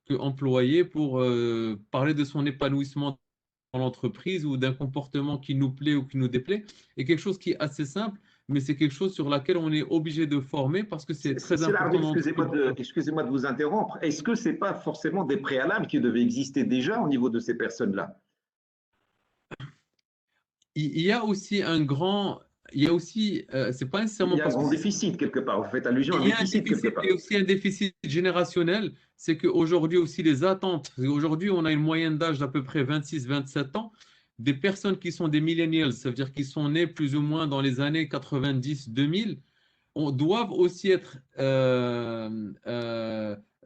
qu'employé pour parler de son épanouissement dans l'entreprise ou d'un comportement qui nous plaît ou qui nous déplaît. Et quelque chose qui est assez simple, mais c'est quelque chose sur laquelle on est obligé de former parce que c'est très important. Excusez-moi de vous interrompre. Est-ce que ce n'est pas forcément des préalables qui devaient exister déjà au niveau de ces personnes-là? Il y a aussi un grand... Il y a aussi, c'est pas nécessairement il y a un grand déficit quelque part. Vous faites allusion à un déficit quelque part. Il y a aussi un déficit générationnel. C'est qu'aujourd'hui aussi les attentes. Aujourd'hui, on a une moyenne d'âge d'à peu près 26-27 ans. Des personnes qui sont des millennials, ça veut dire qu'ils sont nés plus ou moins dans les années 90-2000, doivent aussi être,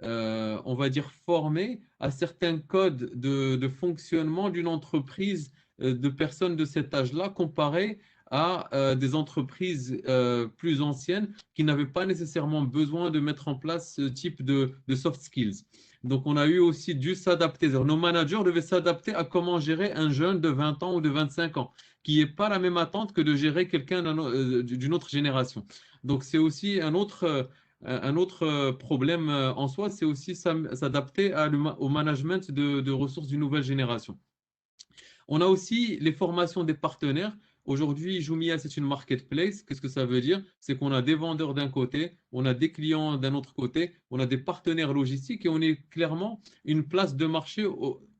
on va dire, formés à certains codes de fonctionnement d'une entreprise de personnes de cet âge-là comparé à des entreprises plus anciennes qui n'avaient pas nécessairement besoin de mettre en place ce type de soft skills. Donc, on a eu aussi dû s'adapter. Nos managers devaient s'adapter à comment gérer un jeune de 20 ans ou de 25 ans, qui n'est pas la même attente que de gérer quelqu'un d'une autre génération. Donc, c'est aussi un autre problème en soi, c'est aussi s'adapter au management de ressources d'une nouvelle génération. On a aussi les formations des partenaires. Aujourd'hui, Jumia, c'est une marketplace. Qu'est-ce que ça veut dire? C'est qu'on a des vendeurs d'un côté, on a des clients d'un autre côté, on a des partenaires logistiques et on est clairement une place de marché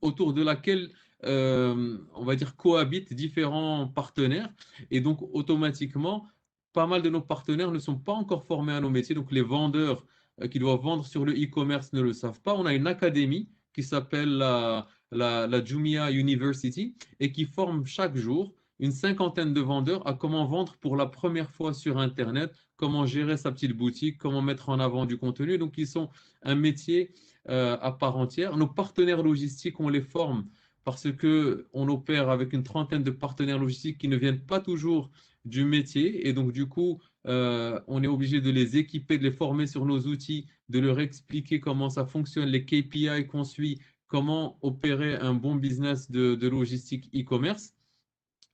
autour de laquelle, on va dire, cohabitent différents partenaires. Et donc, automatiquement, pas mal de nos partenaires ne sont pas encore formés à nos métiers. Donc, les vendeurs qui doivent vendre sur le e-commerce ne le savent pas. On a une académie qui s'appelle la Jumia University et qui forme chaque jour une cinquantaine de vendeurs à comment vendre pour la première fois sur Internet, comment gérer sa petite boutique, comment mettre en avant du contenu. Donc, ils sont un métier à part entière. Nos partenaires logistiques, on les forme parce qu'on opère avec une trentaine de partenaires logistiques qui ne viennent pas toujours du métier. Et donc, du coup, on est obligé de les équiper, de les former sur nos outils, de leur expliquer comment ça fonctionne, les KPI qu'on suit, comment opérer un bon business de logistique e-commerce.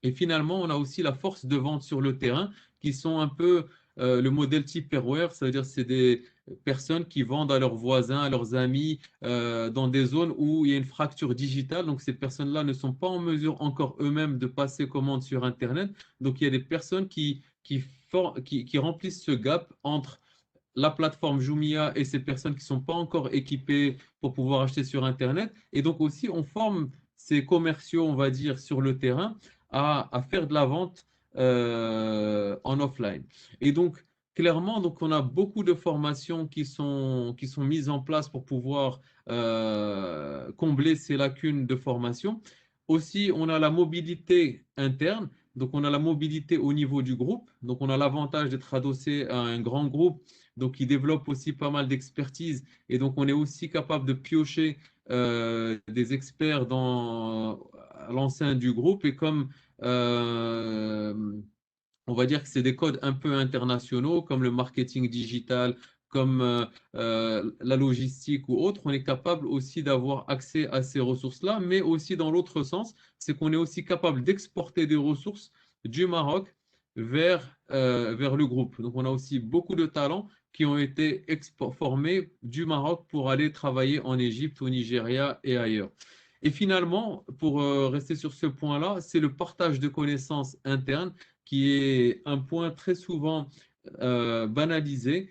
Et finalement, on a aussi la force de vente sur le terrain qui sont un peu le modèle type Pairware, c'est-à-dire c'est des personnes qui vendent à leurs voisins, à leurs amis dans des zones où il y a une fracture digitale. Donc, ces personnes-là ne sont pas en mesure encore eux-mêmes de passer commande sur Internet. Donc, il y a des personnes qui remplissent ce gap entre la plateforme Jumia et ces personnes qui ne sont pas encore équipées pour pouvoir acheter sur Internet. Et donc aussi, on forme ces commerciaux, on va dire, sur le terrain à faire de la vente en offline. Et donc, clairement, donc, on a beaucoup de formations qui sont mises en place pour pouvoir combler ces lacunes de formation. Aussi, on a la mobilité interne. Donc, on a la mobilité au niveau du groupe. Donc, on a l'avantage d'être adossé à un grand groupe, donc qui développe aussi pas mal d'expertise. Et donc, on est aussi capable de piocher des experts dans l'enceinte du groupe. Et comme on va dire que c'est des codes un peu internationaux, comme le marketing digital, comme la logistique ou autre, on est capable aussi d'avoir accès à ces ressources-là, mais aussi dans l'autre sens, c'est qu'on est aussi capable d'exporter des ressources du Maroc vers le groupe. Donc, on a aussi beaucoup de talents qui ont été formés du Maroc pour aller travailler en Égypte, au Nigeria et ailleurs. Et finalement, pour rester sur ce point-là, c'est le partage de connaissances internes qui est un point très souvent banalisé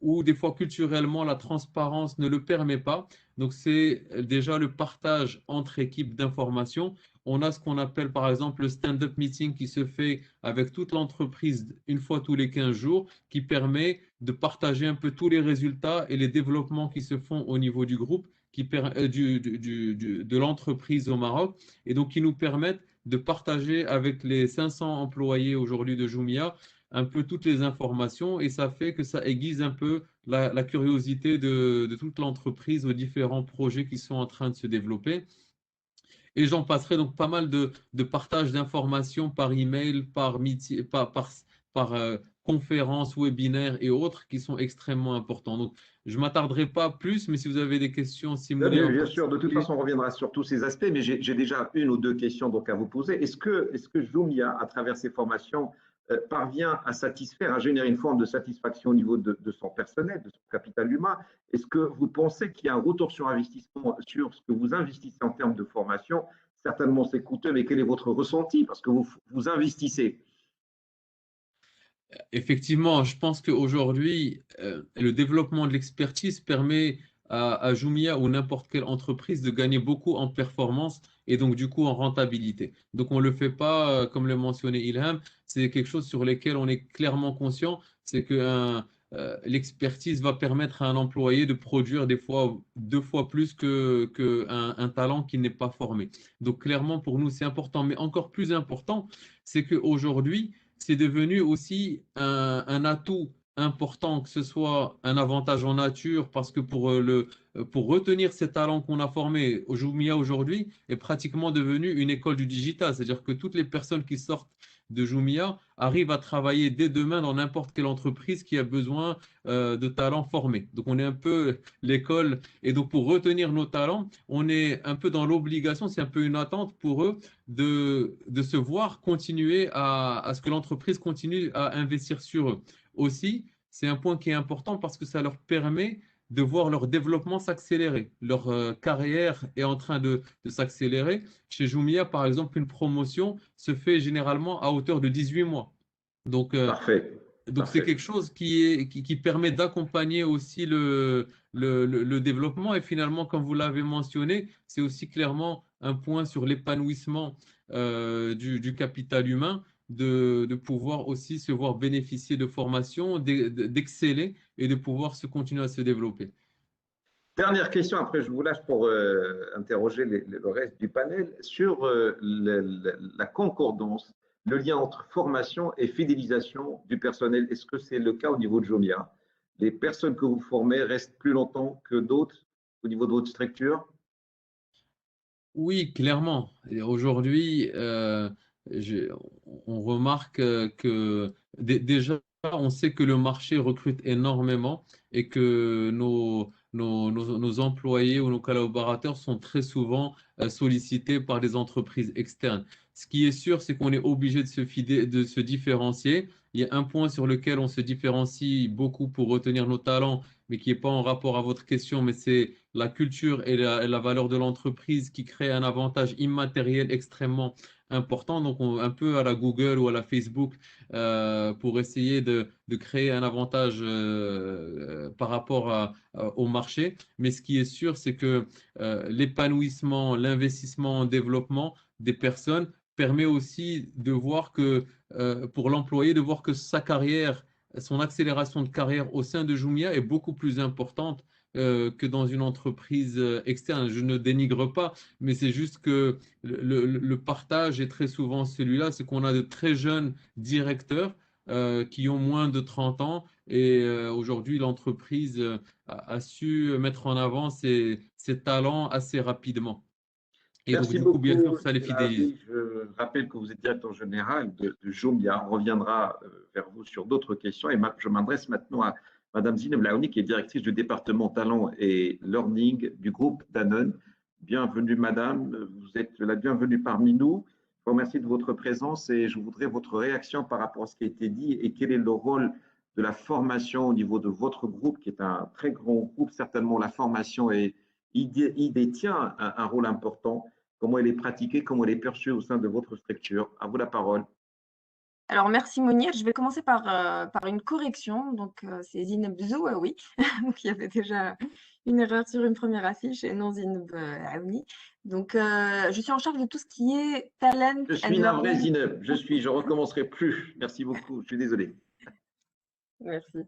où des fois culturellement la transparence ne le permet pas. Donc c'est déjà le partage entre équipes d'information. On a ce qu'on appelle par exemple le stand-up meeting qui se fait avec toute l'entreprise une fois tous les 15 jours, qui permet de partager un peu tous les résultats et les développements qui se font au niveau du groupe, de l'entreprise au Maroc, et donc qui nous permettent de partager avec les 500 employés aujourd'hui de Jumia un peu toutes les informations, et ça fait que ça aiguise un peu la curiosité de toute l'entreprise aux différents projets qui sont en train de se développer. Et j'en passerai donc pas mal de partage d'informations par email, par conférences, webinaires et autres qui sont extrêmement importants. Donc, je ne m'attarderai pas plus, mais si vous avez des questions, Simonet, en Bien sûr, de toute particulier. façon, on reviendra sur tous ces aspects, mais j'ai déjà une ou deux questions donc à vous poser. Est-ce que Jumia, à travers ses formations, parvient à satisfaire, à générer une forme de satisfaction au niveau de son personnel, de son capital humain? Est-ce que vous pensez qu'il y a un retour sur investissement sur ce que vous investissez en termes de formation? Certainement, c'est coûteux, mais quel est votre ressenti? Parce que vous investissez. Effectivement, je pense qu'aujourd'hui, le développement de l'expertise permet à Jumia ou n'importe quelle entreprise de gagner beaucoup en performance et donc du coup en rentabilité. Donc on ne le fait pas, comme le mentionnait Ilham, c'est quelque chose sur lequel on est clairement conscient, c'est que l'expertise va permettre à un employé de produire des fois 2 fois plus qu'un talent qui n'est pas formé. Donc clairement pour nous c'est important, mais encore plus important, c'est qu'aujourd'hui, c'est devenu aussi un atout important, que ce soit un avantage en nature, parce que pour retenir ces talents qu'on a formés, Jumia aujourd'hui est pratiquement devenu une école du digital. C'est-à-dire que toutes les personnes qui sortent de Jumia arrivent à travailler dès demain dans n'importe quelle entreprise qui a besoin de talents formés. Donc on est un peu l'école, et donc pour retenir nos talents, on est un peu dans l'obligation, c'est un peu une attente pour eux de se voir continuer à ce que l'entreprise continue à investir sur eux. Aussi, c'est un point qui est important parce que ça leur permet de voir leur développement s'accélérer. Leur carrière est en train de s'accélérer. Chez Jumia, par exemple, une promotion se fait généralement à hauteur de 18 mois. Donc, Parfait. donc c'est Parfait. quelque chose qui permet d'accompagner aussi le développement. Et finalement, comme vous l'avez mentionné, c'est aussi clairement un point sur l'épanouissement du capital humain, de pouvoir aussi se voir bénéficier de formations, d'exceller et de pouvoir se continuer à se développer. Dernière question, après je vous lâche pour interroger le reste du panel sur la concordance, le lien entre formation et fidélisation du personnel. Est-ce que c'est le cas au niveau de Jumia? Les personnes que vous formez restent plus longtemps que d'autres au niveau de votre structure? Oui, clairement. Et aujourd'hui, on remarque que déjà, on sait que le marché recrute énormément et que nos employés ou nos collaborateurs sont très souvent sollicités par des entreprises externes. Ce qui est sûr, c'est qu'on est obligé de se différencier. Il y a un point sur lequel on se différencie beaucoup pour retenir nos talents, mais qui n'est pas en rapport à votre question, mais c'est la culture et la valeur de l'entreprise qui crée un avantage immatériel extrêmement important. Donc, un peu à la Google ou à la Facebook, pour essayer de créer un avantage par rapport au marché. Mais ce qui est sûr, c'est que l'épanouissement, l'investissement en développement des personnes permet aussi de voir que, pour l'employé, de voir que sa carrière, son accélération de carrière au sein de Jumia est beaucoup plus importante que dans une entreprise externe. Je ne dénigre pas, mais c'est juste que le partage est très souvent celui-là, c'est qu'on a de très jeunes directeurs qui ont moins de 30 ans, et aujourd'hui l'entreprise a su mettre en avant ses talents assez rapidement. Et donc Merci du coup, bien beaucoup, sûr, ça les fidélise. Abdi. Je rappelle que vous êtes directeur général de Jumia. On reviendra vers vous sur d'autres questions. Et je m'adresse maintenant à Madame Zineb Laouni, qui est directrice du département talent et learning du groupe Danone. Bienvenue, Madame. Vous êtes la bienvenue parmi nous. Je vous remercie de votre présence et je voudrais votre réaction par rapport à ce qui a été dit et quel est le rôle de la formation au niveau de votre groupe, qui est un très grand groupe. Certainement, la formation y détient un rôle important. Comment elle est pratiquée, comment elle est perçue au sein de votre structure. À vous la parole. Alors, merci Mounir. Je vais commencer par une correction. Donc, c'est Zineb Zouaoui. Donc, il y avait déjà une erreur sur une première affiche et non Zineb Aouni. Donc, je suis en charge de tout ce qui est talent Je and suis navré, learning. Zineb. Je recommencerai plus. Merci beaucoup. Je suis désolé. Merci.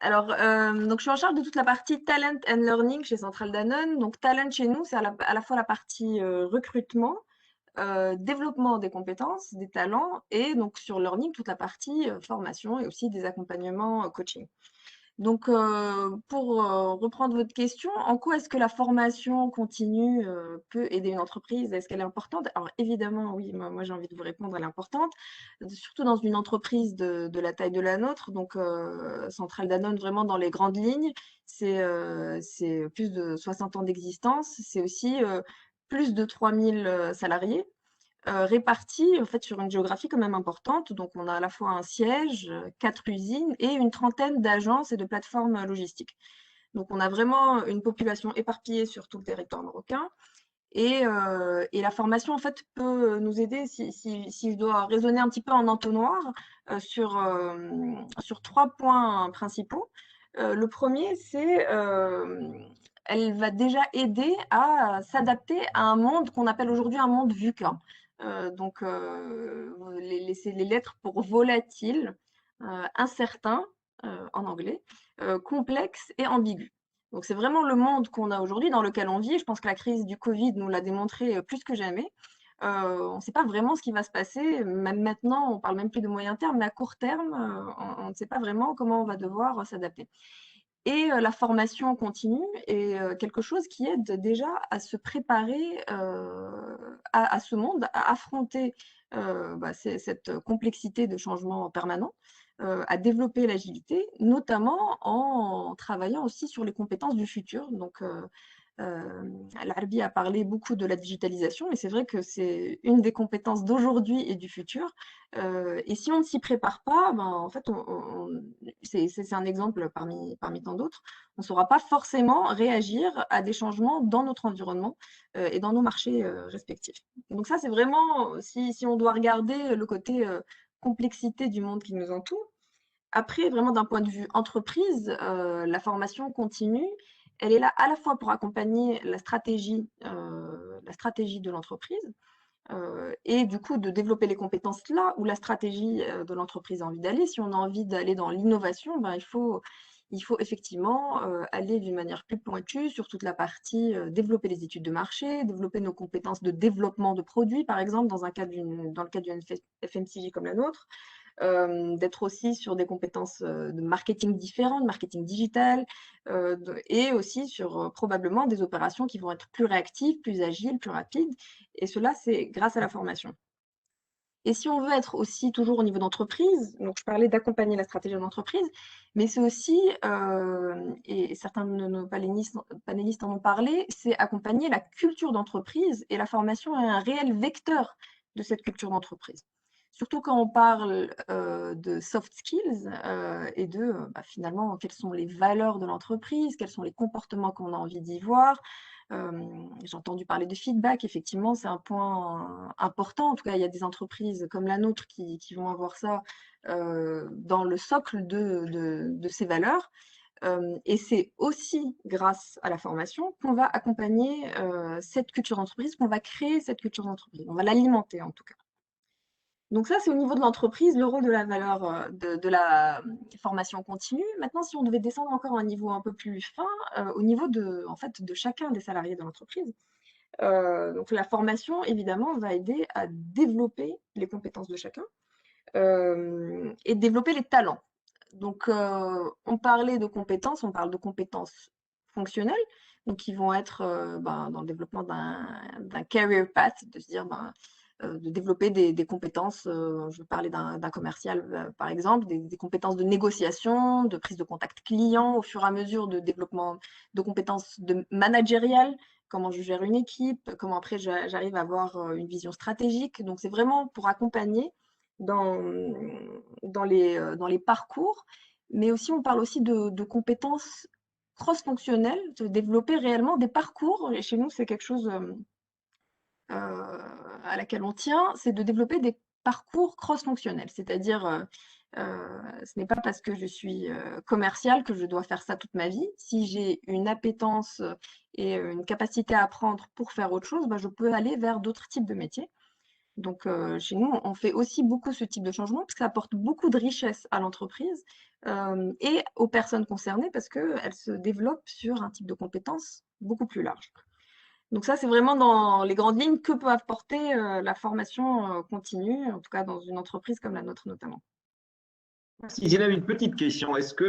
Alors, donc je suis en charge de toute la partie talent and learning chez Centrale Danone. Donc, talent chez nous, c'est à la fois la partie recrutement, développement des compétences, des talents, et donc sur learning, toute la partie formation et aussi des accompagnements coaching. Donc, pour reprendre votre question, en quoi est-ce que la formation continue peut aider une entreprise? Est-ce qu'elle est importante? Alors, évidemment, oui, moi j'ai envie de vous répondre, elle est importante, surtout dans une entreprise de la taille de la nôtre. Donc, Centrale Danone, vraiment dans les grandes lignes, c'est plus de 60 ans d'existence. C'est aussi plus de 3000 salariés répartis en fait, sur une géographie quand même importante. Donc, on a à la fois un siège, 4 usines et une trentaine d'agences et de plateformes logistiques. Donc, on a vraiment une population éparpillée sur tout le territoire marocain. Et la formation, en fait, peut nous aider, si je dois raisonner un petit peu en entonnoir, sur 3 points principaux. Le premier, c'est elle va déjà aider à s'adapter à un monde qu'on appelle aujourd'hui un monde VUCA. Donc, les lettres pour volatile, incertain en anglais, complexe et ambigu. Donc, c'est vraiment le monde qu'on a aujourd'hui, dans lequel on vit. Je pense que la crise du Covid nous l'a démontré plus que jamais. On ne sait pas vraiment ce qui va se passer. Même maintenant, on ne parle même plus de moyen terme, mais à court terme, on ne sait pas vraiment comment on va devoir s'adapter. Et la formation continue est quelque chose qui aide déjà à se préparer à ce monde, à affronter cette complexité de changement permanent, à développer l'agilité, notamment en travaillant aussi sur les compétences du futur. Donc, Larbi a parlé beaucoup de la digitalisation, et c'est vrai que c'est une des compétences d'aujourd'hui et du futur. Et si on ne s'y prépare pas, en fait, c'est un exemple parmi tant d'autres, on ne saura pas forcément réagir à des changements dans notre environnement et dans nos marchés respectifs. Donc ça, c'est vraiment, si on doit regarder le côté complexité du monde qui nous entoure. Après, vraiment d'un point de vue entreprise, la formation continue, elle est là à la fois pour accompagner la stratégie de l'entreprise et du coup de développer les compétences là où la stratégie de l'entreprise a envie d'aller. Si on a envie d'aller dans l'innovation, il faut effectivement aller d'une manière plus pointue sur toute la partie développer les études de marché, développer nos compétences de développement de produits, par exemple, dans le cadre d'une FMCG comme la nôtre. D'être aussi sur des compétences de marketing différentes, marketing digital, et aussi sur probablement des opérations qui vont être plus réactives, plus agiles, plus rapides. Et cela, c'est grâce à la formation. Et si on veut être aussi toujours au niveau d'entreprise, donc je parlais d'accompagner la stratégie de l'entreprise, mais c'est aussi, et certains de nos panélistes en ont parlé, c'est accompagner la culture d'entreprise, et la formation est un réel vecteur de cette culture d'entreprise. Surtout quand on parle de soft skills et de finalement quelles sont les valeurs de l'entreprise, quels sont les comportements qu'on a envie d'y voir. J'ai entendu parler de feedback, effectivement, c'est un point important. En tout cas, il y a des entreprises comme la nôtre qui vont avoir ça dans le socle de ces valeurs. Et c'est aussi grâce à la formation qu'on va accompagner cette culture d'entreprise, qu'on va créer cette culture d'entreprise. On va l'alimenter en tout cas. Donc ça, c'est au niveau de l'entreprise, le rôle de la valeur de la formation continue. Maintenant, si on devait descendre encore à un niveau un peu plus fin, au niveau de chacun des salariés de l'entreprise, donc la formation, évidemment, va aider à développer les compétences de chacun et développer les talents. Donc, on parlait de compétences, on parle de compétences fonctionnelles, donc qui vont être dans le développement d'un career path, de se dire de développer des compétences, je vais parler d'un commercial par exemple, des compétences de négociation, de prise de contact client, au fur et à mesure de développement de compétences managériales, comment je gère une équipe, comment après j'arrive à avoir une vision stratégique. Donc c'est vraiment pour accompagner dans les parcours, mais aussi on parle aussi de compétences cross-fonctionnelles, de développer réellement des parcours, et chez nous c'est quelque chose à laquelle on tient, c'est de développer parcours cross-fonctionnel, c'est-à-dire ce n'est pas parce que je suis commerciale que je dois faire ça toute ma vie. Si j'ai une appétence et une capacité à apprendre pour faire autre chose, bah, je peux aller vers d'autres types de métiers. Donc, chez nous, on fait aussi beaucoup ce type de changement parce que ça apporte beaucoup de richesse à l'entreprise et aux personnes concernées parce qu'elles se développent sur un type de compétences beaucoup plus large. Donc ça, c'est vraiment dans les grandes lignes que peut apporter la formation continue, en tout cas dans une entreprise comme la nôtre notamment. Si j'ai une petite question, est-ce que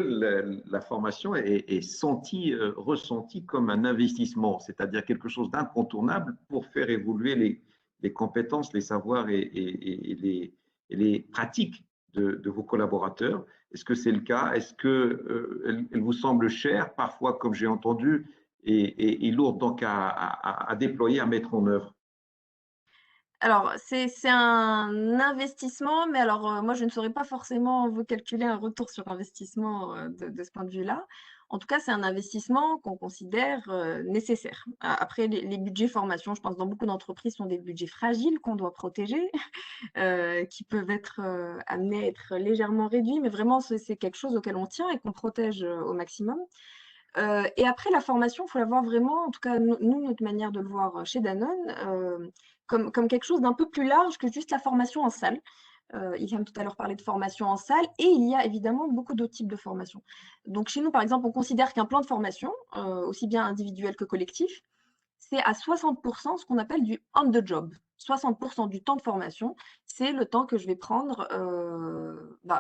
la formation est sentie, ressentie comme un investissement, c'est-à-dire quelque chose d'incontournable pour faire évoluer les compétences, les savoirs et les pratiques de vos collaborateurs? Est-ce que c'est le cas? Est-ce qu'elle elle vous semble chère, parfois, comme j'ai entendu, et lourde donc à déployer, à mettre en œuvre? Alors, c'est un investissement, mais alors moi, je ne saurais pas forcément vous calculer un retour sur investissement de ce point de vue-là. En tout cas, c'est un investissement qu'on considère nécessaire. Après, les budgets formation, je pense dans beaucoup d'entreprises, sont des budgets fragiles qu'on doit protéger, qui peuvent être amenés à être légèrement réduits, mais vraiment, c'est quelque chose auquel on tient et qu'on protège au maximum. Et après, la formation, il faut la voir vraiment, en tout cas, nous, notre manière de le voir chez Danone, comme quelque chose d'un peu plus large que juste la formation en salle. Ilham tout à l'heure parlait de formation en salle et il y a évidemment beaucoup d'autres types de formations. Donc chez nous, par exemple, on considère qu'un plan de formation, aussi bien individuel que collectif, c'est à 60% ce qu'on appelle du on the job. 60% du temps de formation, c'est le temps que je vais prendre,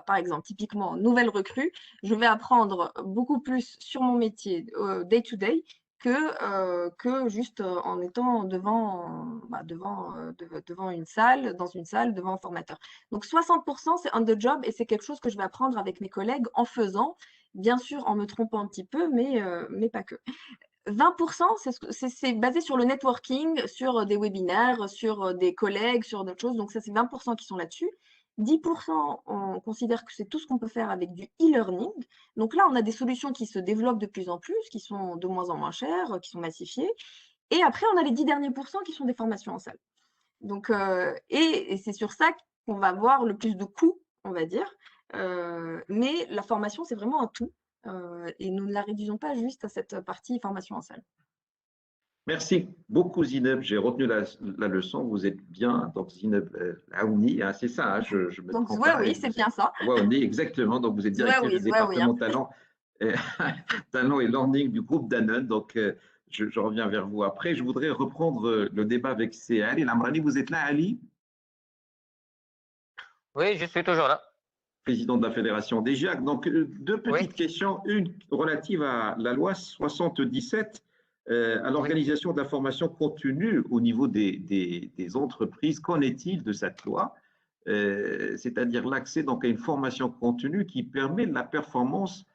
par exemple, typiquement, nouvelle recrue, je vais apprendre beaucoup plus sur mon métier day to day que juste en étant devant une salle, dans une salle, devant un formateur. Donc 60%, c'est on the job et c'est quelque chose que je vais apprendre avec mes collègues en faisant, bien sûr en me trompant un petit peu, mais pas que. 20%, c'est basé sur le networking, sur des webinaires, sur des collègues, sur d'autres choses. Donc ça, c'est 20% qui sont là-dessus. 10%, on considère que c'est tout ce qu'on peut faire avec du e-learning. Donc là, on a des solutions qui se développent de plus en plus, qui sont de moins en moins chères, qui sont massifiées. Et après, on a les 10 derniers pourcents qui sont des formations en salle. Donc, et c'est sur ça qu'on va avoir le plus de coûts, on va dire. Mais la formation, c'est vraiment un tout. Et nous ne la réduisons pas juste à cette partie formation en salle. Merci beaucoup, Zineb. J'ai retenu la leçon. Vous êtes bien, donc Zineb Aouni, hein, c'est ça, hein, je me Donc, trompe ouais, pas. oui, c'est bien ça. Aouni, exactement. Donc, vous êtes directrice du département hein. talent, talent et learning du groupe Danone. Donc, je reviens vers vous après. Je voudrais reprendre le débat avec Ali Lamrani. Vous êtes là, Ali? Oui, je suis toujours là. Président de la Fédération des GIAC. Donc, deux petites questions. Une relative à la loi 77, à l'organisation de la formation continue au niveau des entreprises. Qu'en est-il de cette loi? C'est-à-dire l'accès donc à une formation continue qui permet la performance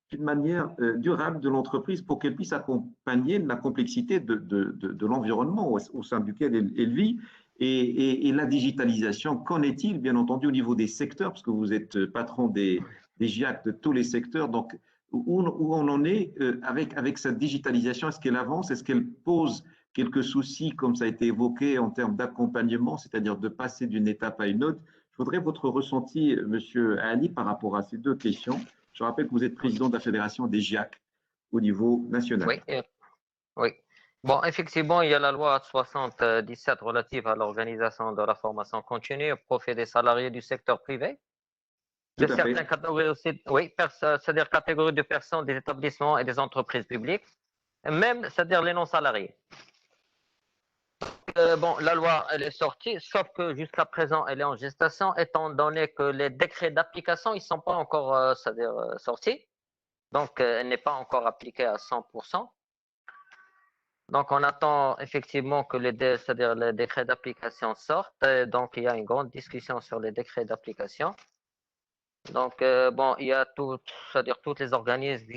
d'une manière durable de l'entreprise pour qu'elle puisse accompagner la complexité de l'environnement au sein duquel elle vit. Et la digitalisation, qu'en est-il, bien entendu, au niveau des secteurs, parce que vous êtes patron des GIAC de tous les secteurs, donc où on en est avec cette digitalisation? Est-ce qu'elle avance? Est-ce qu'elle pose quelques soucis, comme ça a été évoqué, en termes d'accompagnement, c'est-à-dire de passer d'une étape à une autre? Je voudrais votre ressenti, Monsieur Ali, par rapport à ces deux questions. Je rappelle que vous êtes président de la Fédération des GIAC au niveau national. Oui, oui. Bon, effectivement, il y a la loi 77 relative à l'organisation de la formation continue au profit des salariés du secteur privé, de certaines catégories aussi, oui, c'est-à-dire catégories de personnes des établissements et des entreprises publiques, même, c'est-à-dire les non-salariés. Bon, la loi, elle est sortie, sauf que jusqu'à présent, elle est en gestation, étant donné que les décrets d'application, ils ne sont pas encore, c'est-à-dire sortis. Donc, elle n'est pas encore appliquée à 100%. Donc, on attend effectivement que c'est-à-dire les décrets d'application sortent. Donc, il y a une grande discussion sur les décrets d'application. Donc, bon, il y a c'est-à-dire tous les organismes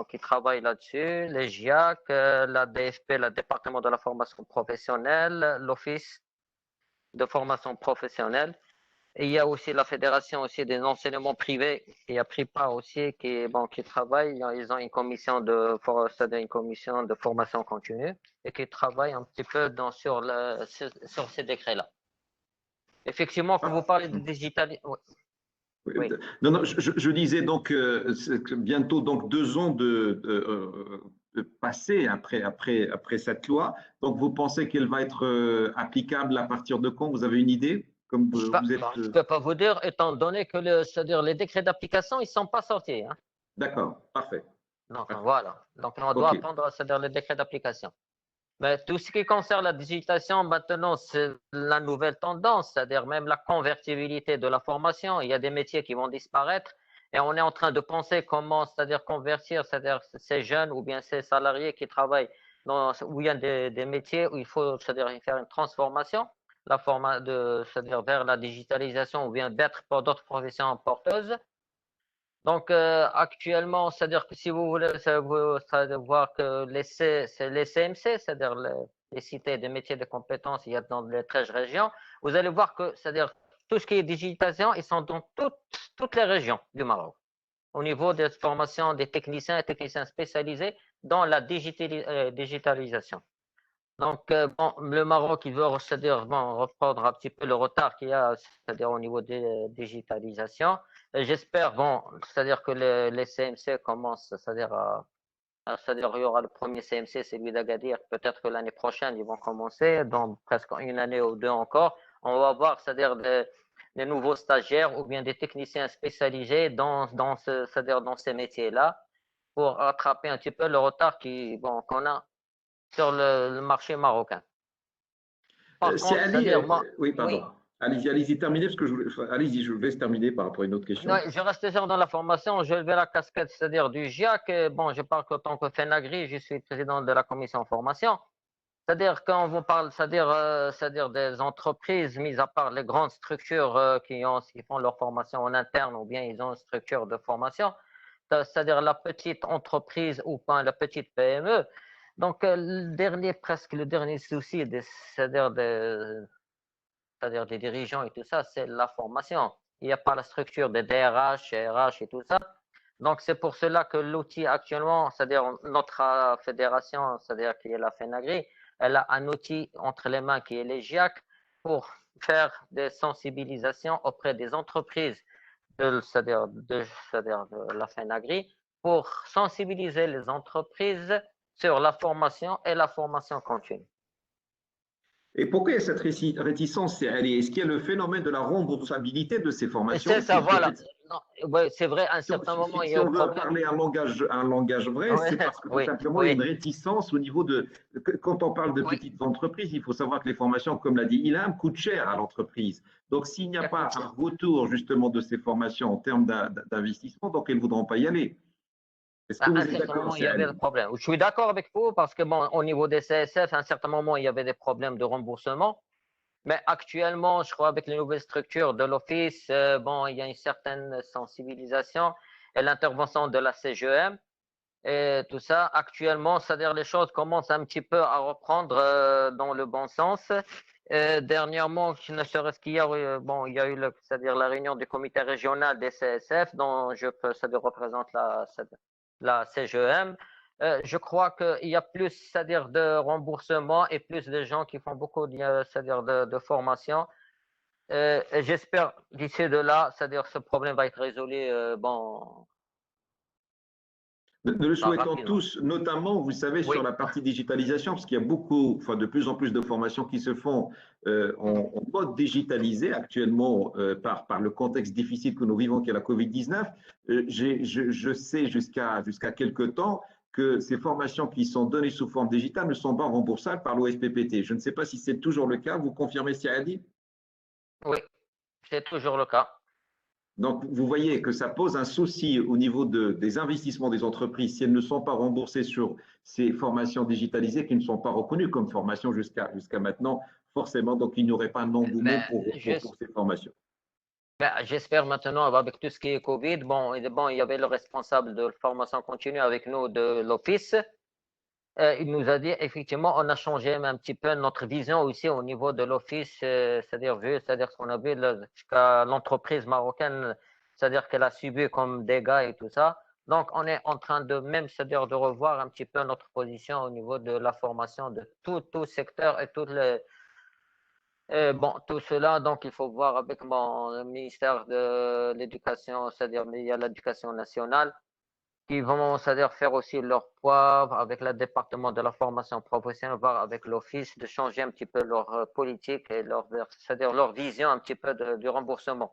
qui travaillent là-dessus, les GIAC, la DFP, le département de la formation professionnelle, l'Office de formation professionnelle. Et il y a aussi la fédération aussi des enseignements privés qui a pris part aussi, qui travaille. Ils ont une commission une commission de formation continue et qui travaille un petit peu sur ces décrets-là. Effectivement, quand vous parlez de digitalisation, oui. Non, non, je disais donc que bientôt donc 2 ans de passé après cette loi. Donc vous pensez qu'elle va être applicable à partir de quand? Vous avez une idée? Comme vous êtes. Je ne peux pas vous dire, étant donné que c'est-à-dire les décrets d'application, ils ne sont pas sortis. Hein. D'accord, parfait. Donc Parfait. voilà. Donc on doit Ok. attendre, c'est-à-dire les décrets d'application. Mais tout ce qui concerne la digitalisation, maintenant, c'est la nouvelle tendance, c'est-à-dire même la convertibilité de la formation. Il y a des métiers qui vont disparaître et on est en train de penser comment, c'est-à-dire convertir, c'est-à-dire ces jeunes ou bien ces salariés qui travaillent où il y a des métiers où il faut, c'est-à-dire faire une transformation, c'est-à-dire vers la digitalisation ou bien d'être pour d'autres professions porteuses. Donc, actuellement, c'est-à-dire que si vous voulez savoir que c'est les CMC, c'est-à-dire les cités des métiers de compétences, il y a dans les 13 régions, vous allez voir que, c'est-à-dire tout ce qui est digitalisation, ils sont dans toutes les régions du Maroc. Au niveau des formations des techniciens et techniciens spécialisés dans la digitalisation. Donc, bon, le Maroc, il veut, c'est-à-dire, bon, reprendre un petit peu le retard qu'il y a, c'est-à-dire au niveau des digitalisations. J'espère, bon, c'est-à-dire que les CMC commencent, c'est-à-dire, c'est-à-dire, il y aura le premier CMC, c'est celui d'Agadir. Peut-être que l'année prochaine, ils vont commencer, dans presque une année ou deux encore. On va voir, c'est-à-dire, des nouveaux stagiaires ou bien des techniciens spécialisés c'est-à-dire dans ces métiers-là pour rattraper un petit peu le retard qu'on a sur le marché marocain. Par C'est contre, Ali. c'est-à-dire moi, Oui, pardon. oui, Allez-y, terminez parce que allez-y, je vais terminer par rapport à une autre question. je reste toujours dans la formation, je levais la casquette, c'est-à-dire du GIAC. Bon, je parle qu'en tant que FENAGRI, je suis président de la commission formation. C'est-à-dire quand vous parle, c'est-à-dire des entreprises, mis à part les grandes structures qui font leur formation en interne ou bien ils ont une structure de formation, c'est-à-dire la petite entreprise ou pas la petite PME. Donc, presque le dernier souci, c'est-à-dire des dirigeants et tout ça, c'est la formation. Il n'y a pas la structure des DRH, RH et tout ça. Donc, c'est pour cela que l'outil actuellement, c'est-à-dire notre fédération, c'est-à-dire qui est la FENAGRI, elle a un outil entre les mains qui est les GIAC pour faire des sensibilisations auprès des entreprises, c'est-à-dire de la FENAGRI, pour sensibiliser les entreprises sur la formation et la formation continue. Et pourquoi il y a cette réticence? Est-ce qu'il y a le phénomène de la remboursabilité de ces formations? C'est ça, voilà. Ouais, c'est vrai, à un certain moment, il y a un on veut problème. parler un langage vrai, c'est parce que tout simplement, il y a une réticence au niveau de… Quand on parle de petites entreprises, il faut savoir que les formations, comme l'a dit Ilham, coûtent cher à l'entreprise. Donc, s'il n'y a pas un retour justement de ces formations en termes d'investissement, donc elles ne voudront pas y aller. Est-ce que vous êtes d'accord? Il y avait le problème. Je suis d'accord avec vous parce que, bon, au niveau des CSF, à un certain moment, il y avait des problèmes de remboursement. Mais actuellement, je crois avec les nouvelles structures de l'Office, bon, il y a une certaine sensibilisation et l'intervention de la CGEM et tout ça. Actuellement, c'est-à-dire les choses commencent un petit peu à reprendre dans le bon sens. Dernièrement, ne serait-ce qu'il y a, bon, il y a eu c'est-à-dire la réunion du comité régional des CSF dont c'est-à-dire représente la CGEM. Je crois qu'il y a plus, c'est-à-dire de remboursement et plus de gens qui font beaucoup, c'est-à-dire de formation. J'espère d'ici de là, c'est-à-dire ce problème va être résolu, bon. Nous le souhaitons rapidement. tous, notamment, vous savez, sur la partie digitalisation, parce qu'il y a beaucoup, enfin, de plus en plus de formations qui se font en mode digitalisé actuellement par le contexte difficile que nous vivons, qui est la Covid-19. Je sais jusqu'à quelque temps que ces formations qui sont données sous forme digitale ne sont pas remboursables par l'OSPPT. Je ne sais pas si c'est toujours le cas. Vous confirmez, Siadi? Oui, c'est toujours le cas. Donc, vous voyez que ça pose un souci au niveau des investissements des entreprises si elles ne sont pas remboursées sur ces formations digitalisées qui ne sont pas reconnues comme formations jusqu'à maintenant, forcément. Donc, il n'y aurait pas un engouement pour ces formations. J'espère maintenant, avec tout ce qui est Covid, bon, il y avait le responsable de formation continue avec nous de l'Office. Il nous a dit, effectivement, on a changé un petit peu notre vision aussi au niveau de l'Office, c'est-à-dire ce qu'on a vu jusqu'à l'entreprise marocaine, c'est-à-dire qu'elle a subi comme dégâts et tout ça. Donc, on est en train de même, c'est-à-dire de revoir un petit peu notre position au niveau de la formation de tout secteur et Bon, tout cela, donc, il faut voir avec mon ministère de l'Éducation, c'est-à-dire il y a l'Éducation nationale, qui vont, c'est-à-dire faire aussi leur poids avec le département de la formation professionnelle, voire avec l'office, de changer un petit peu leur politique et leur, c'est-à-dire leur vision un petit peu du remboursement.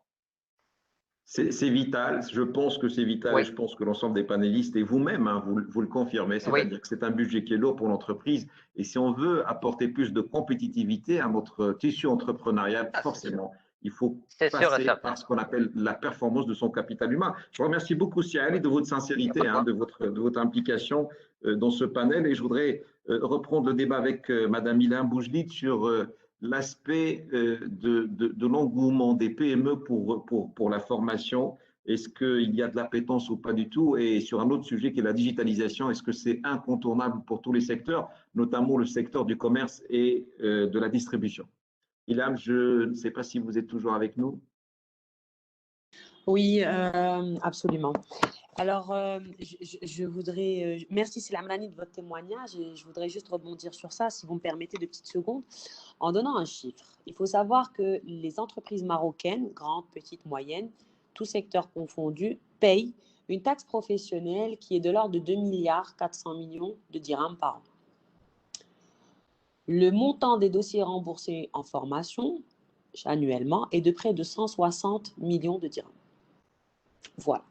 C'est vital, je pense que c'est vital et Oui, je pense que l'ensemble des panélistes et vous-même, hein, vous le confirmez, oui, c'est-à-dire que c'est un budget qui est lourd pour l'entreprise et si on veut apporter plus de compétitivité à notre tissu entrepreneurial, ah, forcément, il faut c'est sûr et passer certain. par ce qu'on appelle la performance de son capital humain. Je vous remercie beaucoup, Siali, de votre Il n'y a pas sincérité, de hein, quoi. de votre implication dans ce panel et je voudrais reprendre le débat avec Madame Ilham Boujlit sur l'aspect de l'engouement des PME pour la formation. Est-ce qu'il y a de l'appétence ou pas du tout? Et sur un autre sujet qui est la digitalisation, est-ce que c'est incontournable pour tous les secteurs, notamment le secteur du commerce et de la distribution? Ilham, je ne sais pas si vous êtes toujours avec nous. Oui, absolument. Alors, je voudrais, merci Selam Lani de votre témoignage et je voudrais juste rebondir sur ça, si vous me permettez, de petites secondes, en donnant un chiffre. Il faut savoir que les entreprises marocaines, grandes, petites, moyennes, tous secteurs confondus, payent une taxe professionnelle qui est de l'ordre de 2 milliards 400 millions de dirhams par an. Le montant des dossiers remboursés en formation annuellement est de près de 160 millions de dirhams. Voilà.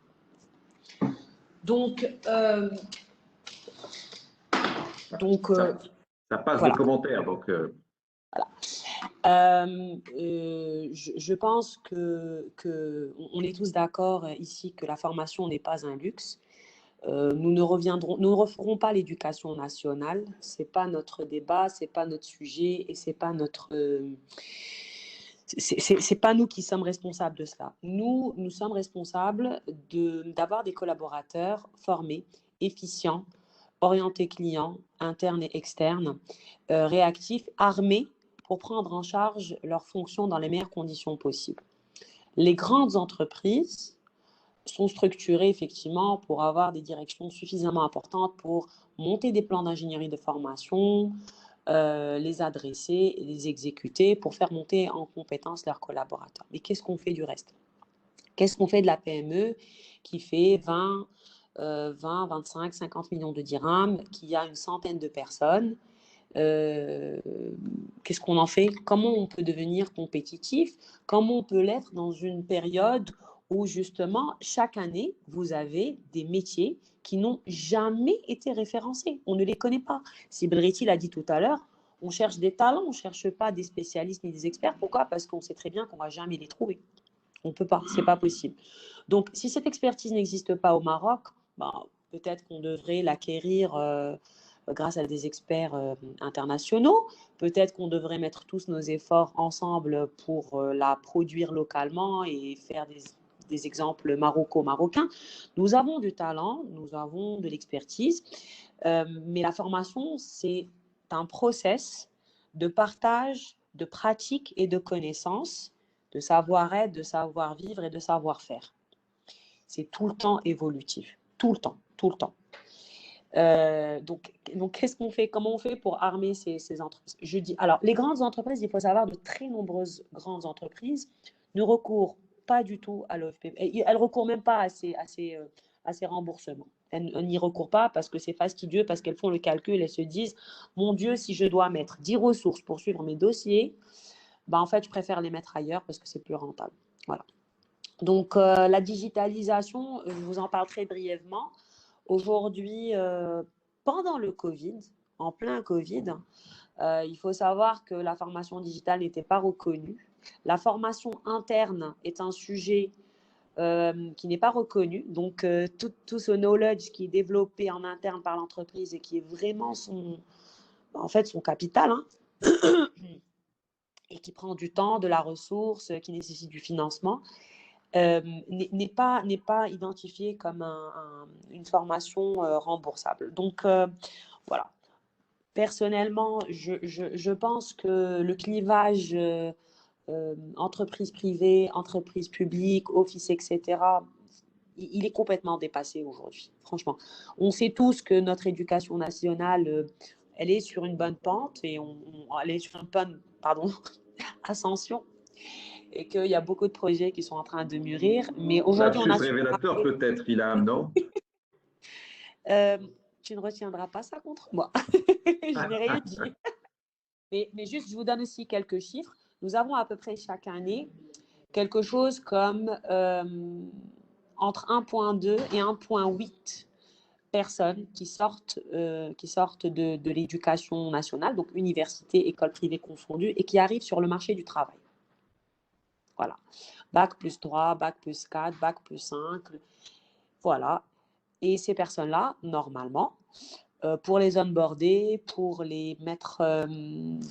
Donc, ça passe voilà. des commentaires. Donc, Voilà. Je pense que on est tous d'accord ici que la formation n'est pas un luxe. Nous ne referons pas l'éducation nationale. C'est pas notre débat, c'est pas notre sujet et c'est pas notre. C'est pas nous qui sommes responsables de cela. Nous sommes responsables d'avoir des collaborateurs formés, efficients, orientés clients, internes et externes, réactifs, armés pour prendre en charge leurs fonctions dans les meilleures conditions possibles. Les grandes entreprises sont structurées effectivement pour avoir des directions suffisamment importantes pour monter des plans d'ingénierie de formation, les adresser et les exécuter pour faire monter en compétence leurs collaborateurs. Mais qu'est-ce qu'on fait du reste? Qu'est-ce qu'on fait de la PME qui fait 20, 25, 50 millions de dirhams, qui a une centaine de personnes? Qu'est-ce qu'on en fait? Comment on peut devenir compétitif? Comment on peut l'être dans une période où justement chaque année vous avez des métiers qui n'ont jamais été référencés? On ne les connaît pas. Sibretti l'a dit tout à l'heure, on cherche des talents, on ne cherche pas des spécialistes ni des experts. Pourquoi? Parce qu'on sait très bien qu'on ne va jamais les trouver. On ne peut pas, ce n'est pas possible. Donc, si cette expertise n'existe pas au Maroc, peut-être qu'on devrait l'acquérir grâce à des experts internationaux. Peut-être qu'on devrait mettre tous nos efforts ensemble pour la produire localement et faire des exemples marocains. Nous avons du talent, nous avons de l'expertise, mais la formation, c'est un process de partage de pratiques et de connaissances, de savoir-être, de savoir-vivre et de savoir-faire. C'est tout le temps évolutif, tout le temps, tout le temps. Donc qu'est-ce qu'on fait? Comment on fait pour armer ces entreprises? Je dis, alors, les grandes entreprises, il faut savoir, de très nombreuses grandes entreprises ne recourent pas du tout à l'OFP. Elles ne recourent même pas à ces remboursements. Elles n'y recourent pas parce que c'est fastidieux, parce qu'elles font le calcul et se disent, mon Dieu, si je dois mettre 10 ressources pour suivre mes dossiers, en fait, je préfère les mettre ailleurs parce que c'est plus rentable. Voilà. Donc, la digitalisation, je vous en parle très brièvement. Aujourd'hui, pendant le Covid, en plein Covid, il faut savoir que la formation digitale n'était pas reconnue. La formation interne est un sujet qui n'est pas reconnu. Donc, tout ce knowledge qui est développé en interne par l'entreprise et qui est vraiment son capital, et qui prend du temps, de la ressource, qui nécessite du financement, n'est pas identifié comme une formation remboursable. Donc, voilà. Personnellement, je pense que le clivage entreprise privée, entreprise publique, office, etc., il est complètement dépassé aujourd'hui, franchement. On sait tous que notre éducation nationale, elle est sur une bonne pente et elle est sur une bonne, ascension et qu'il y a beaucoup de projets qui sont en train de mûrir. Mais aujourd'hui, on Lapsus a révélateur peut-être, Ilham, non? Tu ne retiendras pas ça contre moi. Je n'ai rien dit. Mais juste, je vous donne aussi quelques chiffres. Nous avons à peu près chaque année quelque chose comme entre 1,2 et 1,8 personnes qui sortent de l'éducation nationale, donc université, école privée confondue, et qui arrivent sur le marché du travail. Voilà. Bac plus 3, bac plus 4, bac plus 5. Voilà. Et ces personnes-là, normalement, pour les onboarder, pour les mettre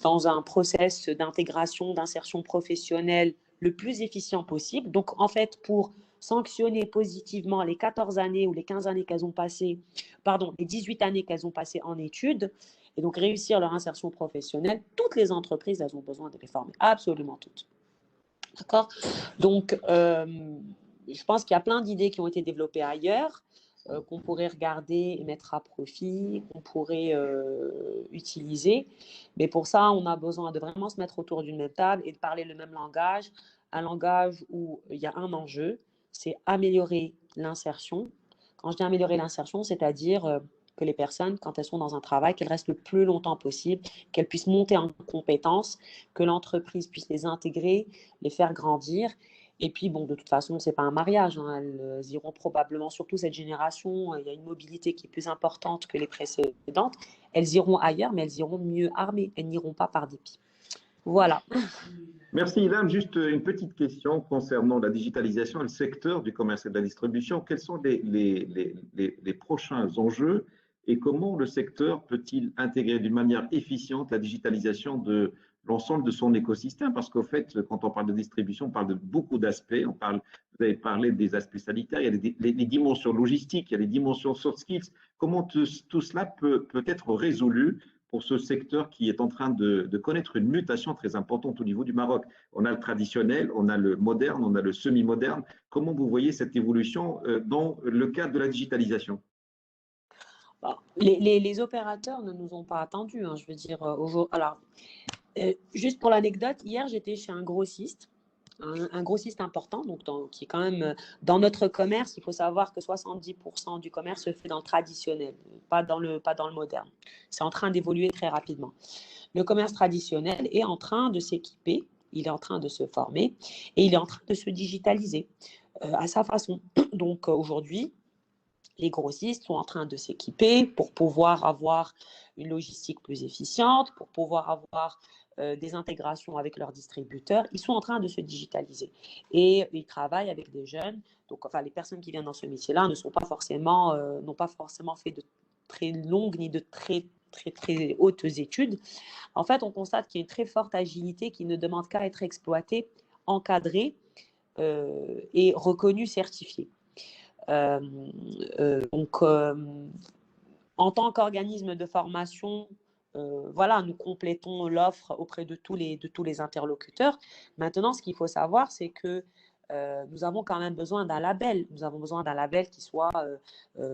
dans un process d'intégration, d'insertion professionnelle le plus efficient possible. Donc, en fait, pour sanctionner positivement les 14 années ou les 15 années qu'elles ont passées, pardon, les 18 années qu'elles ont passées en études, et donc réussir leur insertion professionnelle, toutes les entreprises, elles ont besoin de les former, absolument toutes. D'accord? Donc, je pense qu'il y a plein d'idées qui ont été développées ailleurs, qu'on pourrait regarder et mettre à profit, qu'on pourrait utiliser. Mais pour ça, on a besoin de vraiment se mettre autour d'une même table et de parler le même langage, un langage où il y a un enjeu, c'est améliorer l'insertion. Quand je dis améliorer l'insertion, c'est-à-dire que les personnes, quand elles sont dans un travail, qu'elles restent le plus longtemps possible, qu'elles puissent monter en compétences, que l'entreprise puisse les intégrer, les faire grandir. Et puis, bon, de toute façon, ce n'est pas un mariage. Hein. Elles iront probablement, surtout cette génération, il y a une mobilité qui est plus importante que les précédentes. Elles iront ailleurs, mais elles iront mieux armées. Elles n'iront pas par dépit. Voilà. Merci, Ilham. Juste une petite question concernant la digitalisation et le secteur du commerce et de la distribution. Quels sont les prochains enjeux et comment le secteur peut-il intégrer d'une manière efficiente la digitalisation de l'ensemble de son écosystème? Parce qu'au fait, quand on parle de distribution, on parle de beaucoup d'aspects. Vous avez parlé des aspects sanitaires, il y a les dimensions logistiques, il y a les dimensions soft skills. Comment tout cela peut être résolu pour ce secteur qui est en train de connaître une mutation très importante au niveau du Maroc? On a le traditionnel, on a le moderne, on a le semi-moderne. Comment vous voyez cette évolution dans le cadre de la digitalisation? Les opérateurs ne nous ont pas attendus. Hein, je veux dire, alors, juste pour l'anecdote, hier, j'étais chez un grossiste. Un grossiste important, donc qui est quand même dans notre commerce. Il faut savoir que 70% du commerce se fait dans le traditionnel, pas dans le moderne. C'est en train d'évoluer très rapidement. Le commerce traditionnel est en train de s'équiper, il est en train de se former et il est en train de se digitaliser à sa façon. Donc aujourd'hui, les grossistes sont en train de s'équiper pour pouvoir avoir une logistique plus efficiente, pour pouvoir avoir des intégrations avec leurs distributeurs. Ils sont en train de se digitaliser et ils travaillent avec des jeunes. Donc, enfin, les personnes qui viennent dans ce métier-là n'ont pas forcément fait de très longues ni de très hautes études. En fait, on constate qu'il y a une très forte agilité qui ne demande qu'à être exploitée, encadrée et reconnue, certifiée. Donc, en tant qu'organisme de formation, voilà, nous complétons l'offre auprès de tous les interlocuteurs. Maintenant, ce qu'il faut savoir, c'est que nous avons quand même besoin d'un label. Nous avons besoin d'un label qui soit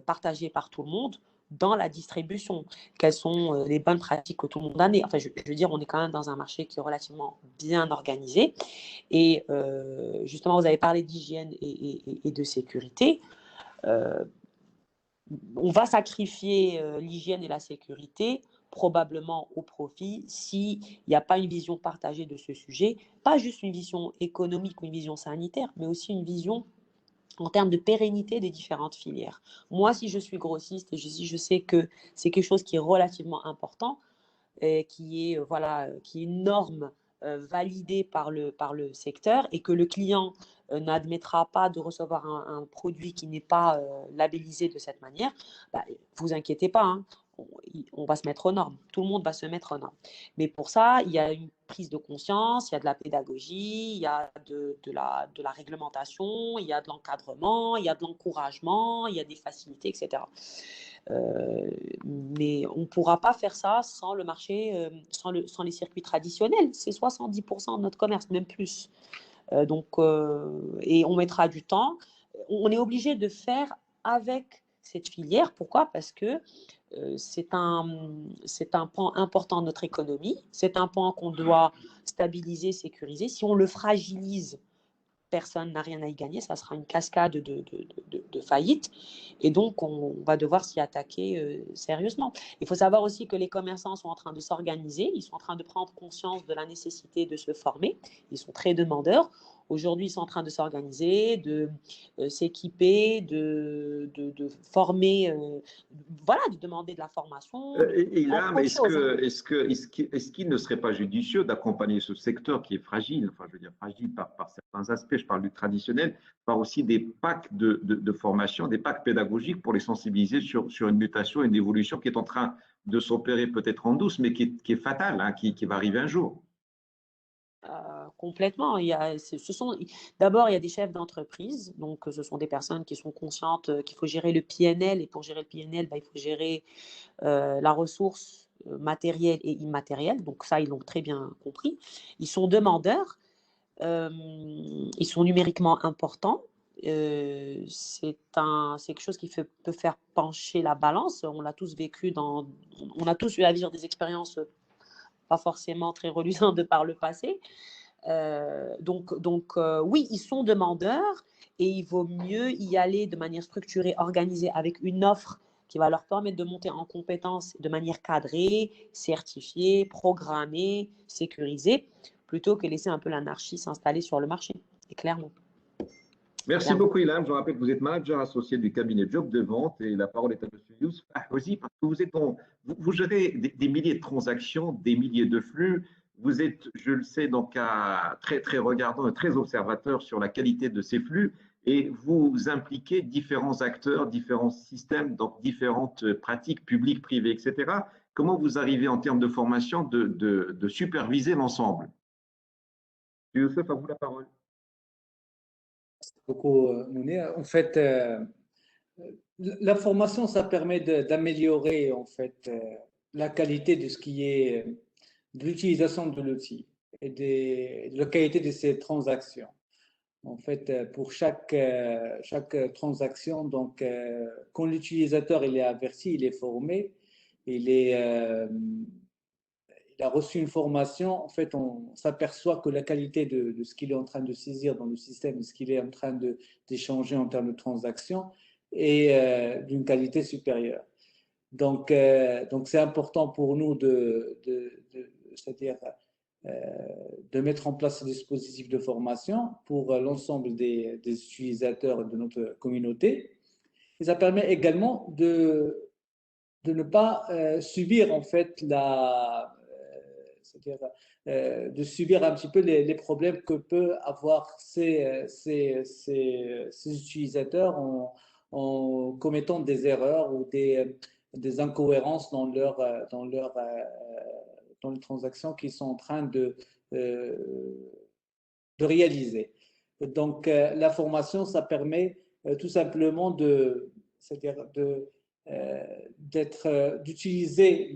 partagé par tout le monde dans la distribution. Quelles sont les bonnes pratiques que tout le monde a? Enfin, je veux dire, on est quand même dans un marché qui est relativement bien organisé. Et justement, vous avez parlé d'hygiène et de sécurité. On va sacrifier l'hygiène et la sécurité probablement au profit s'il n'y a pas une vision partagée de ce sujet, pas juste une vision économique ou une vision sanitaire, mais aussi une vision en termes de pérennité des différentes filières. Moi, si je suis grossiste, si je sais que c'est quelque chose qui est relativement important, qui est une norme validée par le secteur et que le client n'admettra pas de recevoir un produit qui n'est pas labellisé de cette manière, bah, vous inquiétez pas, hein, on va se mettre aux normes. Tout le monde va se mettre aux normes. Mais pour ça, il y a une prise de conscience, il y a de la pédagogie, il y a de la réglementation, il y a de l'encadrement, il y a de l'encouragement, il y a des facilités, etc. Mais on ne pourra pas faire ça sans le marché, sans les circuits traditionnels. C'est 70% de notre commerce, même plus. Et on mettra du temps. On est obligé de faire avec cette filière. Pourquoi? Parce que c'est un pan important de notre économie, c'est un pan qu'on doit stabiliser, sécuriser. Si on le fragilise, personne n'a rien à y gagner, ça sera une cascade de faillites, et donc on va devoir s'y attaquer sérieusement. Il faut savoir aussi que les commerçants sont en train de s'organiser, ils sont en train de prendre conscience de la nécessité de se former, ils sont très demandeurs. Aujourd'hui, ils sont en train de s'organiser, de s'équiper, de former, voilà, de demander de la formation, Ilham, entre autres choses. est-ce qu'il ne serait pas judicieux d'accompagner ce secteur qui est fragile, enfin je veux dire fragile par certains aspects, je parle du traditionnel, par aussi des packs de formation, des packs pédagogiques pour les sensibiliser sur une mutation, une évolution qui est en train de s'opérer peut-être en douce, mais qui est fatale, hein, qui va arriver un jour. Complètement. D'abord, il y a des chefs d'entreprise, donc ce sont des personnes qui sont conscientes qu'il faut gérer le PNL, et pour gérer le PNL, il faut gérer la ressource matérielle et immatérielle, donc ça, ils l'ont très bien compris. Ils sont demandeurs, ils sont numériquement importants. C'est quelque chose qui peut faire pencher la balance. On l'a tous vécu on a tous eu à vivre des expériences pas forcément très reluisantes de par le passé. Oui, ils sont demandeurs, et il vaut mieux y aller de manière structurée, organisée, avec une offre qui va leur permettre de monter en compétences de manière cadrée, certifiée, programmée, sécurisée, plutôt que laisser un peu l'anarchie s'installer sur le marché. Et clairement. Merci beaucoup, Ilham. Je rappelle que vous êtes manager associé du cabinet Job de Vente, et la parole est à M. Youssef Ahouzi, parce que vous gérez des milliers de transactions, des milliers de flux. Vous êtes, je le sais, donc très, très regardant et très observateur sur la qualité de ces flux, et vous impliquez différents acteurs, différents systèmes, donc différentes pratiques publiques, privées, etc. Comment vous arrivez en termes de formation de superviser l'ensemble? Youssef, à vous la parole. Beaucoup, Mounir. En fait, la formation, ça permet d'améliorer en fait la qualité de ce qui est de l'utilisation de l'outil et de la qualité de ces transactions. En fait, pour chaque transaction, donc quand l'utilisateur il est averti, il est formé, il a reçu une formation, en fait, on s'aperçoit que la qualité de ce qu'il est en train de saisir dans le système, de ce qu'il est en train d'échanger en termes de transactions, est d'une qualité supérieure. Donc c'est important pour nous c'est-à-dire de mettre en place ce dispositif de formation pour l'ensemble des utilisateurs de notre communauté. Et ça permet également de ne pas subir en fait c'est-à-dire de subir un petit peu les problèmes que peut avoir ces utilisateurs en commettant des erreurs ou des incohérences dans les transactions qu'ils sont en train de réaliser. Donc, la formation, ça permet tout simplement d'utiliser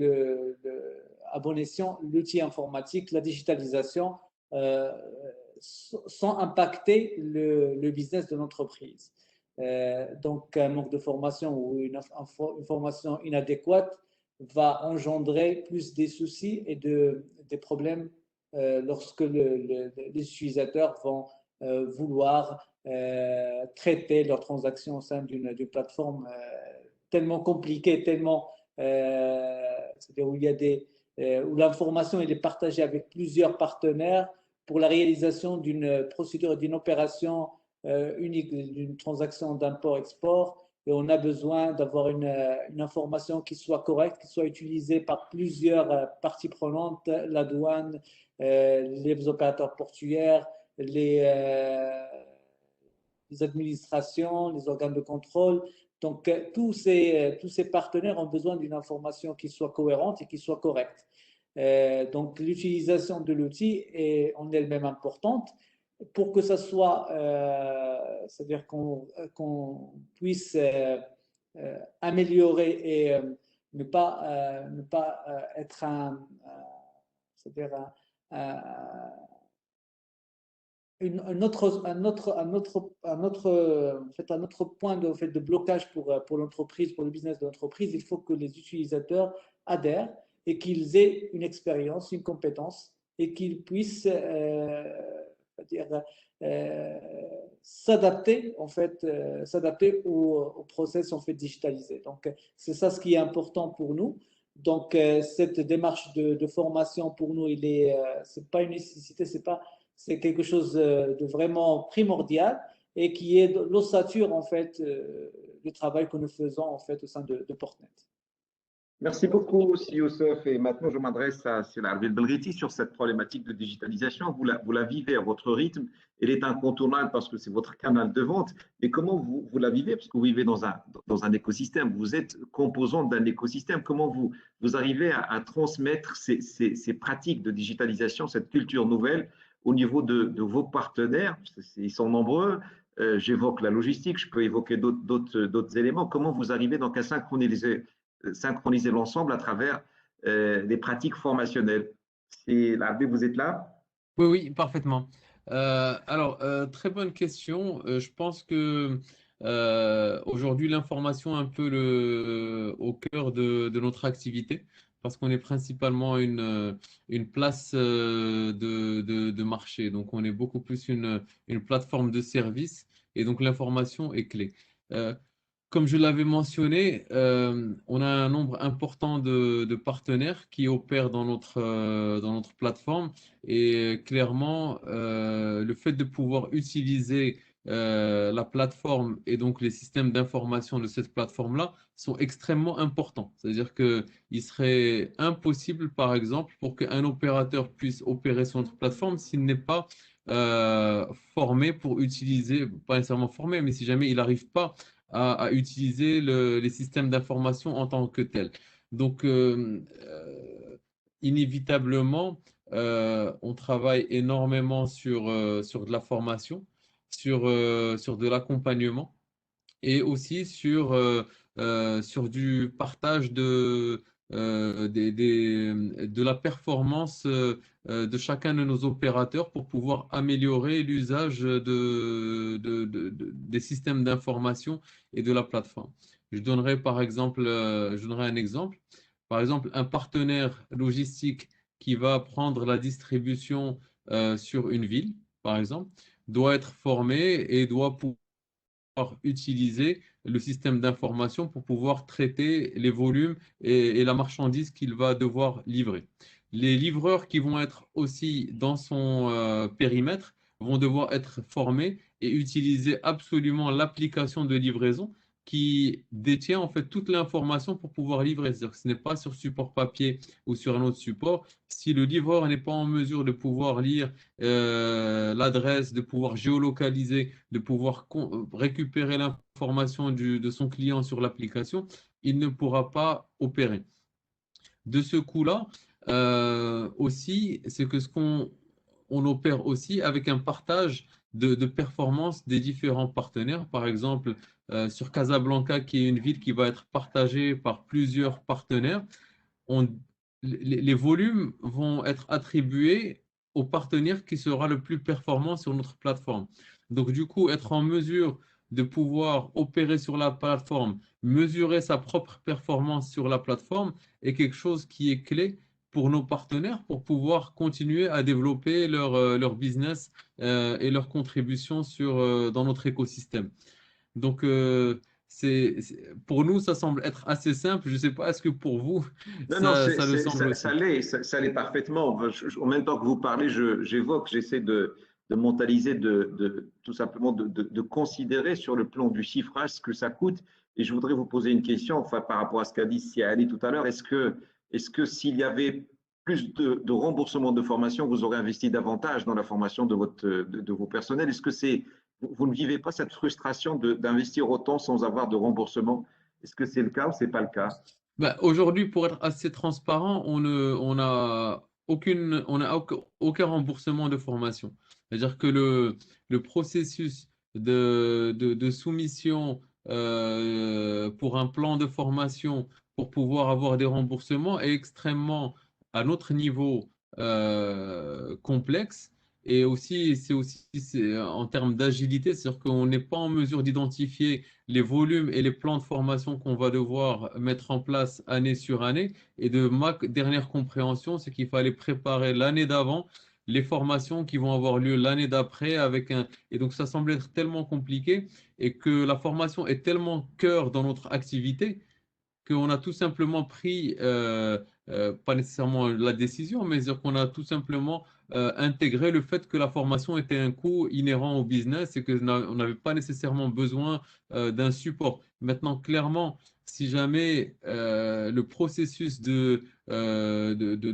à bon escient l'outil informatique, la digitalisation, sans impacter le business de l'entreprise. Donc, un manque de formation ou une formation inadéquate va engendrer plus des soucis et des problèmes lorsque les utilisateurs vont vouloir traiter leurs transactions au sein d'une plateforme tellement compliquée, tellement c'est-à-dire où l'information est partagée avec plusieurs partenaires pour la réalisation d'une procédure, d'une opération unique, d'une transaction d'import-export. Et on a besoin d'avoir une information qui soit correcte, qui soit utilisée par plusieurs parties prenantes, la douane, les opérateurs portuaires, les administrations, les organes de contrôle. Donc, tous ces partenaires ont besoin d'une information qui soit cohérente et qui soit correcte. Donc, l'utilisation de l'outil est en elle-même importante pour que ça soit, c'est-à-dire qu'on puisse améliorer et ne pas être c'est-à-dire un autre point de blocage pour l'entreprise, pour le business de l'entreprise. Il faut que les utilisateurs adhèrent et qu'ils aient une expérience, une compétence et qu'ils puissent s'adapter s'adapter au process digitalisé. Donc, c'est ça ce qui est important pour nous. Donc, cette démarche de formation pour nous, c'est pas une nécessité, c'est quelque chose de vraiment primordial et qui est l'ossature du travail que nous faisons au sein de Portnet. Merci beaucoup, Si Youssef. Et maintenant, je m'adresse à Sila Belghiti sur cette problématique de digitalisation. Vous la vivez à votre rythme. Elle est incontournable parce que c'est votre canal de vente. Mais comment vous la vivez? Parce que vous vivez dans un écosystème. Vous êtes composante d'un écosystème. Comment vous arrivez à transmettre ces pratiques de digitalisation, cette culture nouvelle au niveau de vos partenaires? Ils sont nombreux. J'évoque la logistique. Je peux évoquer d'autres éléments. Comment vous arrivez donc à synchroniser l'ensemble à travers des pratiques formationnelles? Vous êtes là? Oui, oui, parfaitement. Alors, très bonne question. Je pense que aujourd'hui, l'information est un peu au cœur de notre activité parce qu'on est principalement une place de marché. Donc, on est beaucoup plus une plateforme de service et donc l'information est clé. Comme je l'avais mentionné, on a un nombre important de partenaires qui opèrent dans notre plateforme et clairement, le fait de pouvoir utiliser la plateforme et donc les systèmes d'information de cette plateforme-là sont extrêmement importants. C'est-à-dire qu'il serait impossible, par exemple, pour qu'un opérateur puisse opérer sur notre plateforme s'il n'est pas formé pour utiliser, pas nécessairement formé, mais si jamais il n'arrive pas à utiliser les systèmes d'information en tant que tels. Donc, inévitablement, on travaille énormément sur de la formation, sur de l'accompagnement et aussi sur du partage de la performance de chacun de nos opérateurs pour pouvoir améliorer l'usage des systèmes d'information et de la plateforme. Je donnerai un exemple. Par exemple, un partenaire logistique qui va prendre la distribution sur une ville, par exemple, doit être formé et doit pouvoir utiliser le système d'information pour pouvoir traiter les volumes et la marchandise qu'il va devoir livrer. Les livreurs qui vont être aussi dans son périmètre vont devoir être formés et utiliser absolument l'application de livraison qui détient en fait toute l'information pour pouvoir livrer. C'est-à-dire que ce n'est pas sur support papier ou sur un autre support. Si le livreur n'est pas en mesure de pouvoir lire l'adresse, de pouvoir géolocaliser, de pouvoir récupérer l'information de son client sur l'application, il ne pourra pas opérer. De ce coup-là, aussi, c'est que on opère aussi avec un partage de performance des différents partenaires. Par exemple, sur Casablanca, qui est une ville qui va être partagée par plusieurs partenaires, les volumes vont être attribués au partenaire qui sera le plus performant sur notre plateforme. Donc, du coup, être en mesure de pouvoir opérer sur la plateforme, mesurer sa propre performance sur la plateforme est quelque chose qui est clé pour nos partenaires pour pouvoir continuer à développer leur business et leur contribution dans notre écosystème. Donc, pour nous, ça semble être assez simple. Je ne sais pas, est-ce que pour vous, Non, ça le semble aussi? ça l'est parfaitement. En même temps que vous parlez, j'essaie de mentaliser, tout simplement de considérer sur le plan du chiffrage ce que ça coûte. Et je voudrais vous poser une question, enfin, par rapport à ce qu'a dit Siali tout à l'heure. Est-ce que s'il y avait plus de remboursement de formation, vous aurez investi davantage dans la formation de vos personnels? Est-ce que vous ne vivez pas cette frustration d'investir autant sans avoir de remboursement? Est-ce que c'est le cas ou c'est pas le cas? Ben, aujourd'hui, pour être assez transparent, on a aucun remboursement de formation. C'est-à-dire que le processus de soumission pour un plan de formation pour pouvoir avoir des remboursements est extrêmement, à notre niveau, complexe. Et aussi, en termes d'agilité, c'est-à-dire qu'on n'est pas en mesure d'identifier les volumes et les plans de formation qu'on va devoir mettre en place année sur année. Et de ma dernière compréhension, c'est qu'il fallait préparer l'année d'avant les formations qui vont avoir lieu l'année d'après avec un… Et donc, ça semble être tellement compliqué et que la formation est tellement cœur dans notre activité qu'on a tout simplement pris, pas nécessairement la décision, mais dire qu'on a tout simplement intégré le fait que la formation était un coût inhérent au business et qu'on n'avait pas nécessairement besoin d'un support. Maintenant, clairement, si jamais le processus de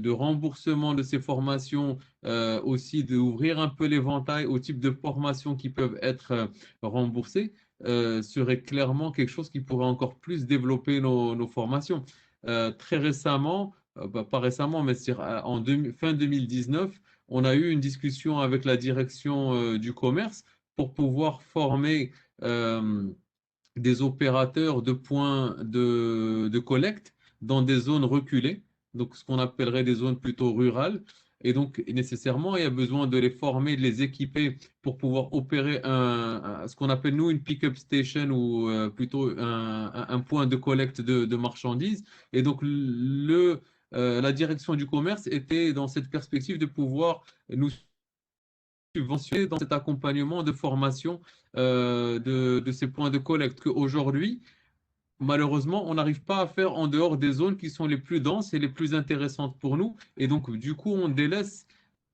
remboursement de ces formations, aussi d'ouvrir un peu l'éventail au type de formations qui peuvent être remboursées, serait clairement quelque chose qui pourrait encore plus développer nos formations. Très récemment, pas récemment, mais fin 2019, on a eu une discussion avec la direction du commerce pour pouvoir former des opérateurs de points de collecte dans des zones reculées, donc ce qu'on appellerait des zones plutôt rurales. Et donc, nécessairement, il y a besoin de les former, de les équiper pour pouvoir opérer ce qu'on appelle, nous, une pick-up station ou plutôt un point de collecte de marchandises. Et donc, la direction du commerce était dans cette perspective de pouvoir nous subventionner dans cet accompagnement de formation de ces points de collecte qu'aujourd'hui, malheureusement, on n'arrive pas à faire en dehors des zones qui sont les plus denses et les plus intéressantes pour nous. Et donc, du coup, on délaisse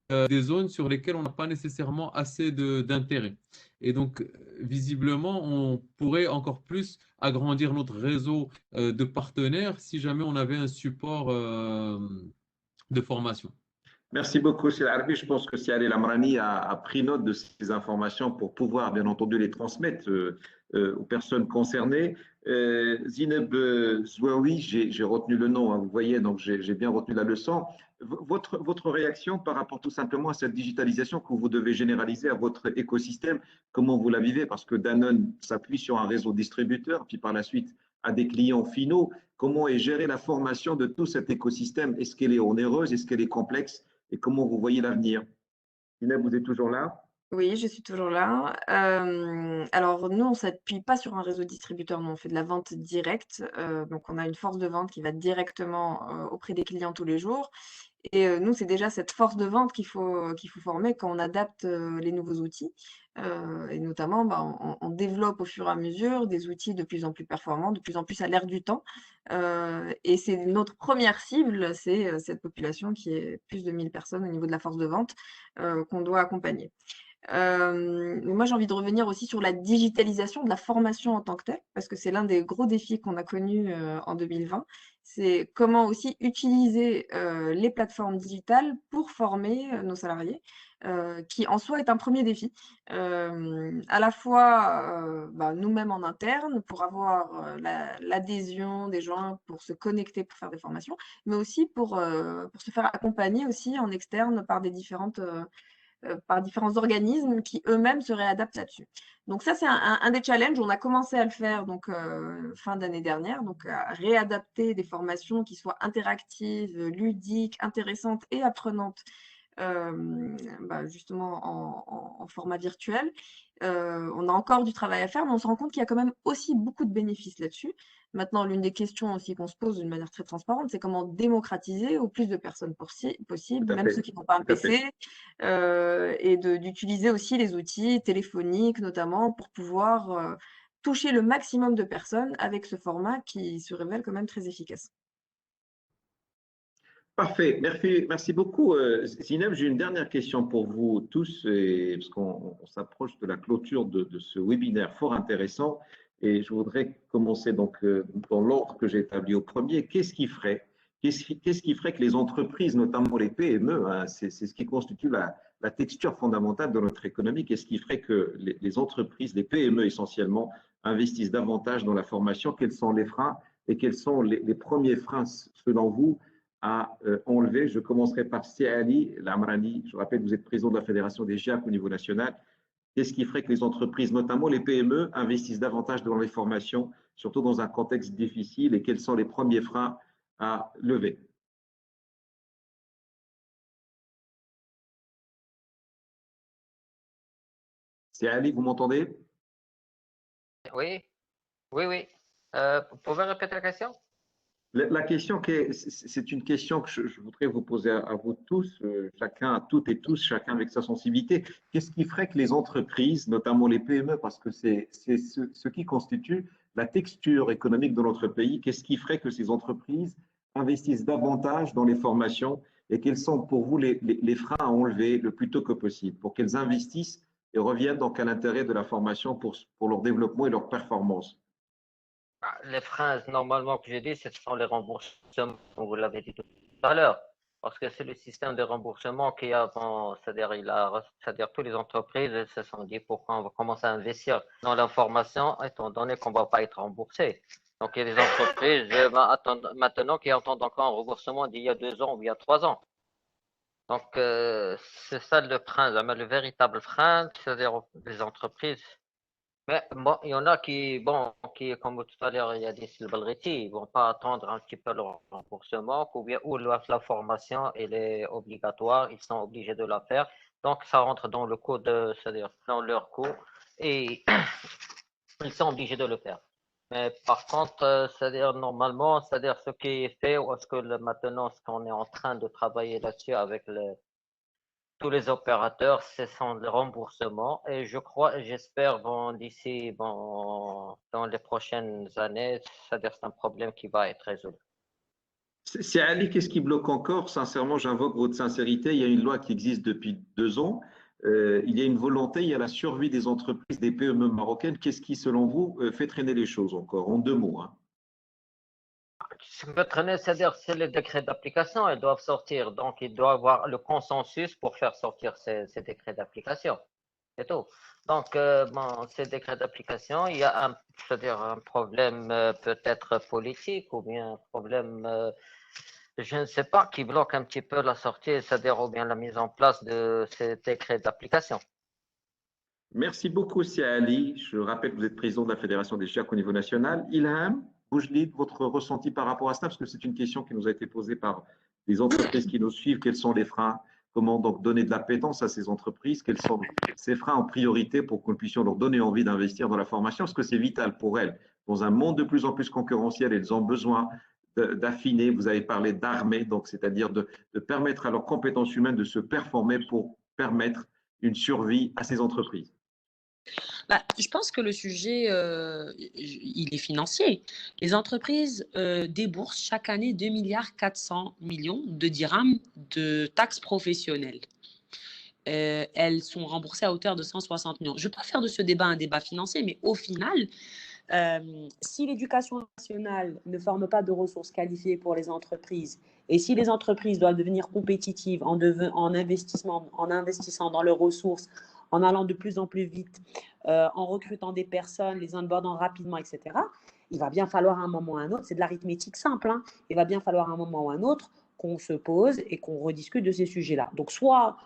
des zones sur lesquelles on n'a pas nécessairement assez d'intérêt. Et donc, visiblement, on pourrait encore plus agrandir notre réseau de partenaires si jamais on avait un support de formation. Merci beaucoup, Sir Arbi. Je pense que Siad El Amrani a pris note de ces informations pour pouvoir, bien entendu, les transmettre aux personnes concernées. Zineb Zouaoui, j'ai retenu le nom, hein, vous voyez, donc j'ai bien retenu la leçon. Votre réaction par rapport tout simplement à cette digitalisation que vous devez généraliser à votre écosystème, comment vous la vivez? Parce que Danone s'appuie sur un réseau distributeur, puis par la suite à des clients finaux. Comment est gérée la formation de tout cet écosystème? Est-ce qu'elle est onéreuse? Est-ce qu'elle est complexe? Et comment vous voyez l'avenir? Inès, vous êtes toujours là? Oui, je suis toujours là. Alors nous, on s'appuie pas sur un réseau distributeur, nous, on fait de la vente directe. Donc on a une force de vente qui va directement, auprès des clients tous les jours et nous, c'est déjà cette force de vente qu'il faut former quand on adapte, les nouveaux outils. Et notamment, bah, on développe au fur et à mesure des outils de plus en plus performants, de plus en plus à l'air du temps. Et c'est notre première cible, c'est, cette population qui est plus de 1000 personnes au niveau de la force de vente, qu'on doit accompagner. Moi, j'ai envie de revenir aussi sur la digitalisation de la formation en tant que telle, parce que c'est l'un des gros défis qu'on a connus en 2020. C'est comment aussi utiliser les plateformes digitales pour former nos salariés, qui en soi est un premier défi. À la fois bah, nous-mêmes en interne, pour avoir l'adhésion des gens, pour se connecter, pour faire des formations, mais aussi pour se faire accompagner aussi en externe par par différents organismes qui eux-mêmes se réadaptent là-dessus. Donc ça, c'est un des challenges. On a commencé à le faire donc fin d'année dernière, donc à réadapter des formations qui soient interactives, ludiques, intéressantes et apprenantes, bah, justement en format virtuel. On a encore du travail à faire, mais on se rend compte qu'il y a quand même aussi beaucoup de bénéfices là-dessus. Maintenant, l'une des questions aussi qu'on se pose d'une manière très transparente, c'est comment démocratiser au plus de personnes possible, Tout à même fait. ceux qui n'ont pas un Tout à fait. PC, et d'utiliser aussi les outils téléphoniques notamment pour pouvoir toucher le maximum de personnes avec ce format qui se révèle quand même très efficace. Parfait. Merci beaucoup, Zineb. J'ai une dernière question pour vous tous, parce qu'on s'approche de la clôture de ce webinaire fort intéressant. Et je voudrais commencer donc dans l'ordre que j'ai établi au premier. Qu'est-ce qui ferait que les entreprises, notamment les PME, hein, c'est ce qui constitue la texture fondamentale de notre économie, qu'est-ce qui ferait que les entreprises, les PME essentiellement, investissent davantage dans la formation? Quels sont les freins et quels sont les premiers freins, selon vous, à enlever? Je commencerai par Siali Lamrani. Je rappelle que vous êtes président de la Fédération des GIAC au niveau national. Qu'est-ce qui ferait que les entreprises, notamment les PME, investissent davantage dans les formations, surtout dans un contexte difficile, et quels sont les premiers freins à lever? C'est Ali, vous m'entendez? Oui, oui, oui. Vous pouvez répéter la question? La question, c'est une question que je voudrais vous poser à vous tous, chacun, toutes et tous, chacun avec sa sensibilité. Qu'est-ce qui ferait que les entreprises, notamment les PME, parce que c'est ce qui constitue la texture économique de notre pays, qu'est-ce qui ferait que ces entreprises investissent davantage dans les formations et quels sont pour vous les freins à enlever le plus tôt que possible pour qu'elles investissent et reviennent donc à l'intérêt de la formation pour leur développement et leur performance? Les freins, normalement, que j'ai dit, ce sont les remboursements, comme vous l'avez dit tout à l'heure. Parce que c'est le système de remboursement qui a, bon, c'est-à-dire toutes les entreprises se sont dit pourquoi on va commencer à investir dans la formation, étant donné qu'on ne va pas être remboursé. Donc, il y a des entreprises maintenant qui attendent encore un remboursement d'il y a 2 ans ou il y a 3 ans. Donc, c'est ça le frein, le véritable frein, c'est-à-dire les entreprises. Mais bon, il y en a qui, comme tout à l'heure, il y a des célébrités, ils vont pas attendre un petit peu leur remboursement, ou la formation, elle est obligatoire, ils sont obligés de la faire. Donc, ça rentre dans le coût c'est-à-dire dans leur coût, et ils sont obligés de le faire. Mais par contre, c'est-à-dire normalement, c'est-à-dire ce qui est fait, ou est-ce que maintenant, ce qu'on est en train de travailler là-dessus avec tous les opérateurs, ce sont les remboursements et je crois, j'espère, d'ici, dans les prochaines années, c'est-à-dire c'est un problème qui va être résolu. C'est Ali, qu'est-ce qui bloque encore? Sincèrement, j'invoque votre sincérité. Il y a une loi qui existe depuis 2 ans. Il y a une volonté, il y a la survie des entreprises, des PME marocaines. Qu'est-ce qui, selon vous, fait traîner les choses encore? En 2 mots, hein. Ce que traîner, c'est-à-dire c'est les décrets d'application, ils doivent sortir. Donc, il doit y avoir le consensus pour faire sortir ces décrets d'application. C'est tout. Donc, ces décrets d'application, il y a c'est-à-dire un problème peut-être politique ou bien un problème, je ne sais pas, qui bloque un petit peu la sortie, c'est-à-dire ou bien la mise en place de ces décrets d'application. Merci beaucoup, c'est Ali. Je rappelle que vous êtes président de la Fédération des GIAC au niveau national. Ilham Boujlid, votre ressenti par rapport à cela, parce que c'est une question qui nous a été posée par des entreprises qui nous suivent. Quels sont les freins? Comment donc donner de l'appétence à ces entreprises? Quels sont ces freins en priorité pour que nous puissions leur donner envie d'investir dans la formation? Parce que c'est vital pour elles. Dans un monde de plus en plus concurrentiel, elles ont besoin d'affiner. Vous avez parlé d'armer, donc c'est-à-dire de permettre à leurs compétences humaines de se performer pour permettre une survie à ces entreprises. Je pense que le sujet, il est financier. Les entreprises déboursent chaque année 2,4 milliards de dirhams de taxes professionnelles. Elles sont remboursées à hauteur de 160 millions. Je ne veux pas faire de ce débat un débat financier, mais au final, si l'éducation nationale ne forme pas de ressources qualifiées pour les entreprises et si les entreprises doivent devenir compétitives en investissant dans leurs ressources, en allant de plus en plus vite, en recrutant des personnes, les onboardant rapidement, etc., il va bien falloir un moment ou un autre, c'est de l'arithmétique simple, hein, il va bien falloir un moment ou un autre qu'on se pose et qu'on rediscute de ces sujets-là. Donc, soit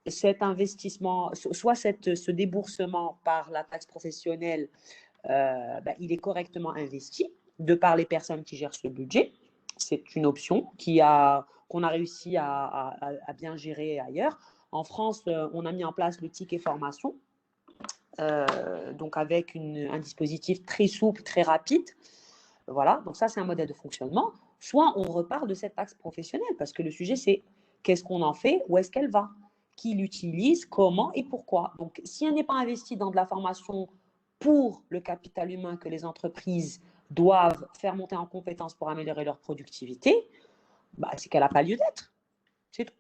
cet investissement, soit ce déboursement par la taxe professionnelle, il est correctement investi de par les personnes qui gèrent ce budget. C'est une option qu'on a réussi à bien gérer ailleurs. En France, on a mis en place le ticket formation, donc avec un dispositif très souple, très rapide. Voilà, donc ça, c'est un modèle de fonctionnement. Soit on repart de cette taxe professionnelle, parce que le sujet, c'est qu'est-ce qu'on en fait, où est-ce qu'elle va, qui l'utilise, comment et pourquoi. Donc, si elle n'est pas investie dans de la formation pour le capital humain que les entreprises doivent faire monter en compétences pour améliorer leur productivité, c'est qu'elle n'a pas lieu d'être. C'est tout.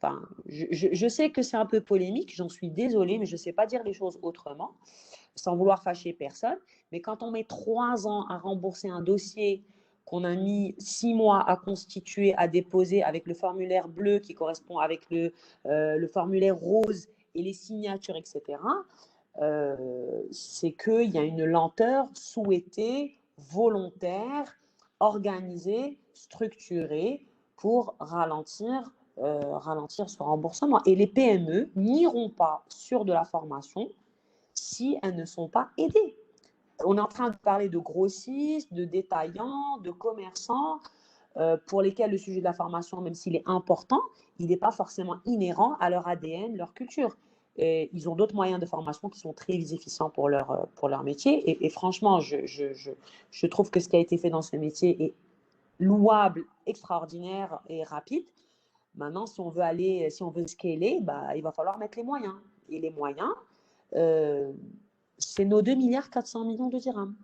Enfin, je sais que c'est un peu polémique, j'en suis désolée, mais je ne sais pas dire les choses autrement, sans vouloir fâcher personne. Mais quand on met 3 ans à rembourser un dossier qu'on a mis 6 mois à constituer, à déposer avec le formulaire bleu qui correspond avec le formulaire rose et les signatures, etc., c'est qu'il y a une lenteur souhaitée, volontaire, organisée, structurée pour ralentir ce remboursement. Et les PME n'iront pas sur de la formation si elles ne sont pas aidées. On est en train de parler de grossistes, de détaillants, de commerçants, pour lesquels le sujet de la formation, même s'il est important, il n'est pas forcément inhérent à leur ADN, leur culture. Et ils ont d'autres moyens de formation qui sont très efficients pour leur métier. Et franchement, je trouve que ce qui a été fait dans ce métier est louable, extraordinaire et rapide. Maintenant, si on veut scaler, bah, il va falloir mettre les moyens. Et les moyens, c'est nos 2,4 milliards de dirhams.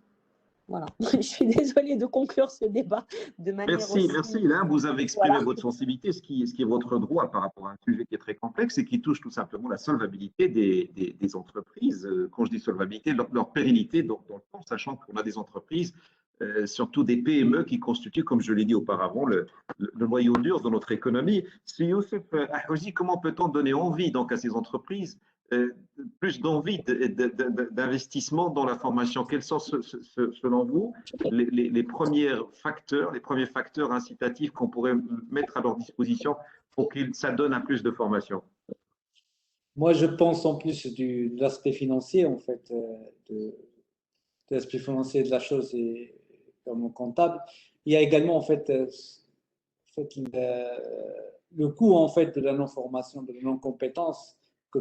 Voilà. Je suis désolée de conclure ce débat de manière Merci, aussi… merci. Là, vous avez exprimé Voilà. votre sensibilité, ce qui est votre droit par rapport à un sujet qui est très complexe et qui touche tout simplement la solvabilité des entreprises. Quand je dis solvabilité, leur pérennité dans le temps, sachant qu'on a des entreprises, surtout des PME, qui constituent, comme je l'ai dit auparavant, le noyau dur de notre économie. Si Youssef Ahouzi, comment peut-on donner envie donc à ces entreprises, plus d'envie d'investissement dans la formation? Quels sont, selon vous, les premiers facteurs incitatifs qu'on pourrait mettre à leur disposition pour que ça donne un plus de formation? Moi, je pense en plus de l'aspect financier, en fait, de l'aspect financier de la chose et comme comptable. Il y a également, en fait le coût, en fait, de la non-formation, de la non-compétence que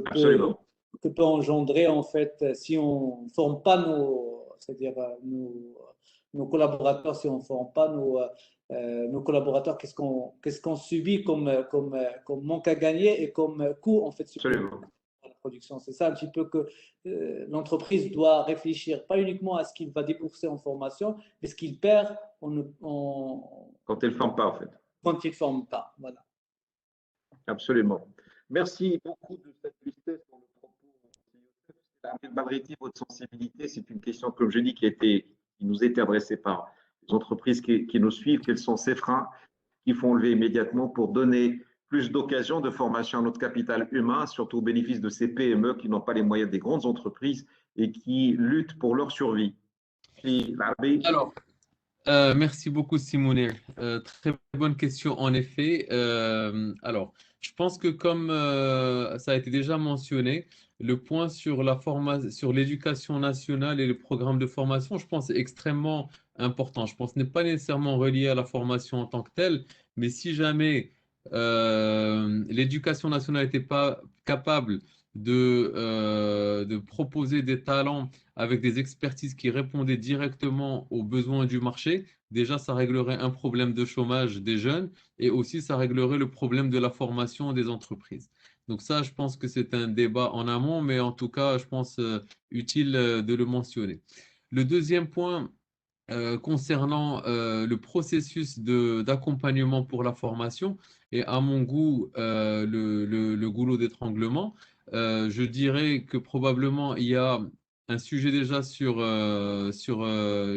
peut engendrer, en fait, si on ne forme pas c'est-à-dire nos collaborateurs, si on ne forme pas nos collaborateurs, qu'est-ce qu'on subit comme manque à gagner et comme coût, en fait, supplémentaire à la production. C'est ça un petit peu que l'entreprise doit réfléchir, pas uniquement à ce qu'il va débourser en formation, mais ce qu'il perd quand elle ne forme pas, en fait. Quand il ne forme pas, voilà. Absolument. Merci beaucoup de cette justesse dans le propos. Malgré votre sensibilité, c'est une question, comme je dis, qui nous était adressée par les entreprises qui nous suivent. Quels sont ces freins qu'il faut enlever immédiatement pour donner plus d'occasions de formation à notre capital humain, surtout au bénéfice de ces PME qui n'ont pas les moyens des grandes entreprises et qui luttent pour leur survie? Alors, merci beaucoup, Simounir. Très bonne question, en effet. Alors, je pense que comme ça a été déjà mentionné, le point sur sur l'éducation nationale et le programme de formation, je pense, est extrêmement important. Je pense n'est pas nécessairement relié à la formation en tant que telle, mais si jamais l'éducation nationale n'était pas capable de proposer des talents avec des expertises qui répondaient directement aux besoins du marché, déjà, ça réglerait un problème de chômage des jeunes et aussi ça réglerait le problème de la formation des entreprises. Donc ça, je pense que c'est un débat en amont, mais en tout cas, je pense utile de le mentionner. Le deuxième point, concernant le processus d'accompagnement pour la formation et à mon goût, le goulot d'étranglement, je dirais que probablement il y a un sujet déjà sur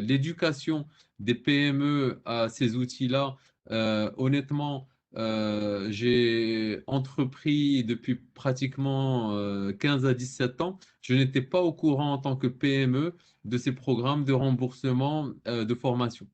l'éducation des PME à ces outils-là. Honnêtement, j'ai entrepris depuis pratiquement 15 à 17 ans. Je n'étais pas au courant en tant que PME de ces programmes de remboursement de formation.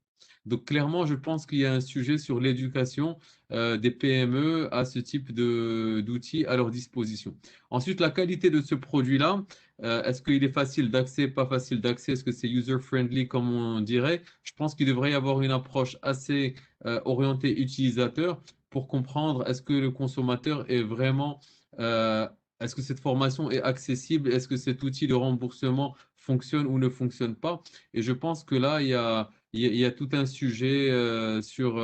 Donc clairement, je pense qu'il y a un sujet sur l'éducation des PME à ce type d'outils à leur disposition. Ensuite, la qualité de ce produit-là, est-ce qu'il est facile d'accès, pas facile d'accès, est-ce que c'est user-friendly comme on dirait? Je pense qu'il devrait y avoir une approche assez orientée utilisateur pour comprendre est-ce que le consommateur est vraiment, est-ce que cette formation est accessible, est-ce que cet outil de remboursement fonctionne ou ne fonctionne pas. Et je pense que là, il y a tout un sujet sur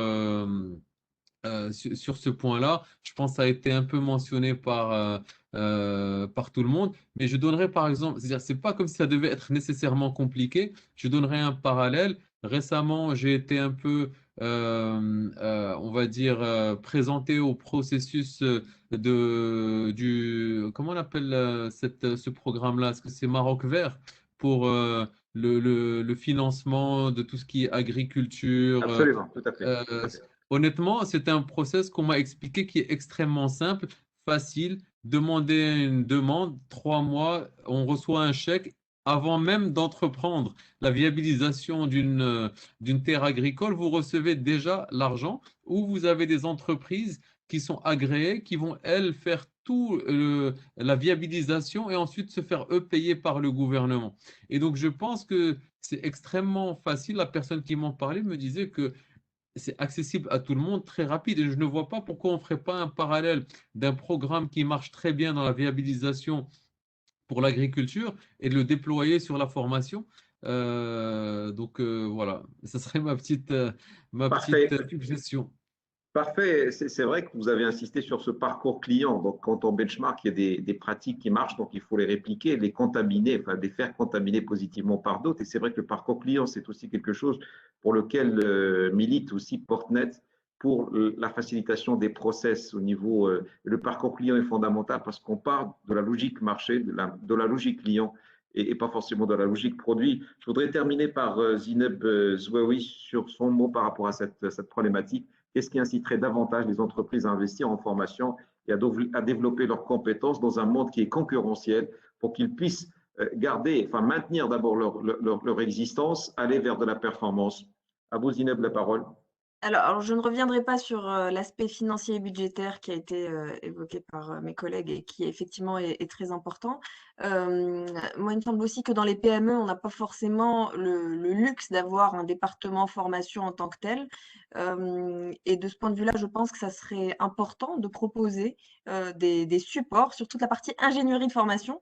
ce point-là. Je pense que ça a été un peu mentionné par tout le monde, mais je donnerais par exemple, c'est-à-dire c'est pas comme si ça devait être nécessairement compliqué. Je donnerais un parallèle. Récemment, j'ai été un peu, on va dire, présenté au processus comment on appelle ce programme-là? Est-ce que c'est Maroc Vert pour le financement de tout ce qui est agriculture? Absolument, tout à fait. Tout à fait. Honnêtement, c'est un process qu'on m'a expliqué qui est extrêmement simple, facile. Demander une demande, 3 mois, on reçoit un chèque. Avant même d'entreprendre la viabilisation d'une terre agricole, vous recevez déjà l'argent, ou vous avez des entreprises qui sont agréées, qui vont, elles, faire tout la viabilisation et ensuite se faire, eux, payer par le gouvernement. Et donc, je pense que c'est extrêmement facile. La personne qui m'en parlait me disait que c'est accessible à tout le monde, très rapide. Et je ne vois pas pourquoi on ne ferait pas un parallèle d'un programme qui marche très bien dans la viabilisation pour l'agriculture et de le déployer sur la formation. Voilà, ça serait ma Parfait. petite suggestion. Parfait, c'est vrai que vous avez insisté sur ce parcours client. Donc, quand on benchmark, il y a des pratiques qui marchent, donc il faut les répliquer, les contaminer, enfin, les faire contaminer positivement par d'autres. Et c'est vrai que le parcours client, c'est aussi quelque chose pour lequel milite aussi Portnet pour la facilitation des process au niveau. Le parcours client est fondamental parce qu'on part de la logique marché, de la logique client et pas forcément de la logique produit. Je voudrais terminer par Zineb Zouaoui sur son mot par rapport à cette problématique. Qu'est-ce qui inciterait davantage les entreprises à investir en formation et à développer leurs compétences dans un monde qui est concurrentiel pour qu'ils puissent garder, enfin maintenir d'abord leur existence, aller vers de la performance. À vous, Zineb, la parole. Alors, je ne reviendrai pas sur l'aspect financier et budgétaire qui a été évoqué par mes collègues et qui effectivement est très important. Moi, il me semble aussi que dans les PME, on n'a pas forcément le luxe d'avoir un département formation en tant que tel. Et de ce point de vue-là, je pense que ça serait important de proposer des supports sur toute la partie ingénierie de formation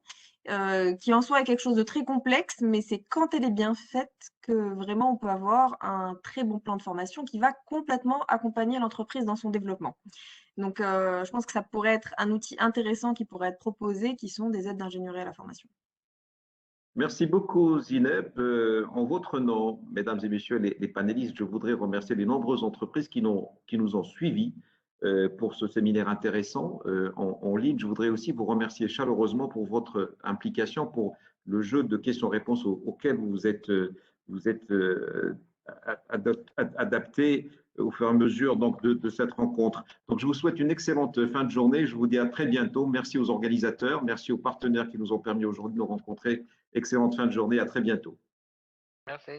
qui en soi est quelque chose de très complexe, mais c'est quand elle est bien faite que vraiment on peut avoir un très bon plan de formation qui va complètement accompagner l'entreprise dans son développement. Donc, je pense que ça pourrait être un outil intéressant qui pourrait être proposé, qui sont des aides d'ingénierie à la formation. Merci beaucoup, Zineb. En votre nom, mesdames et messieurs les panélistes, je voudrais remercier les nombreuses entreprises qui nous ont suivis pour ce séminaire intéressant en ligne. Je voudrais aussi vous remercier chaleureusement pour votre implication, pour le jeu de questions-réponses auquel vous êtes adapté au fur et à mesure donc, de cette rencontre. Donc, je vous souhaite une excellente fin de journée. Je vous dis à très bientôt. Merci aux organisateurs, merci aux partenaires qui nous ont permis aujourd'hui de nous rencontrer. Excellente fin de journée. À très bientôt. Merci.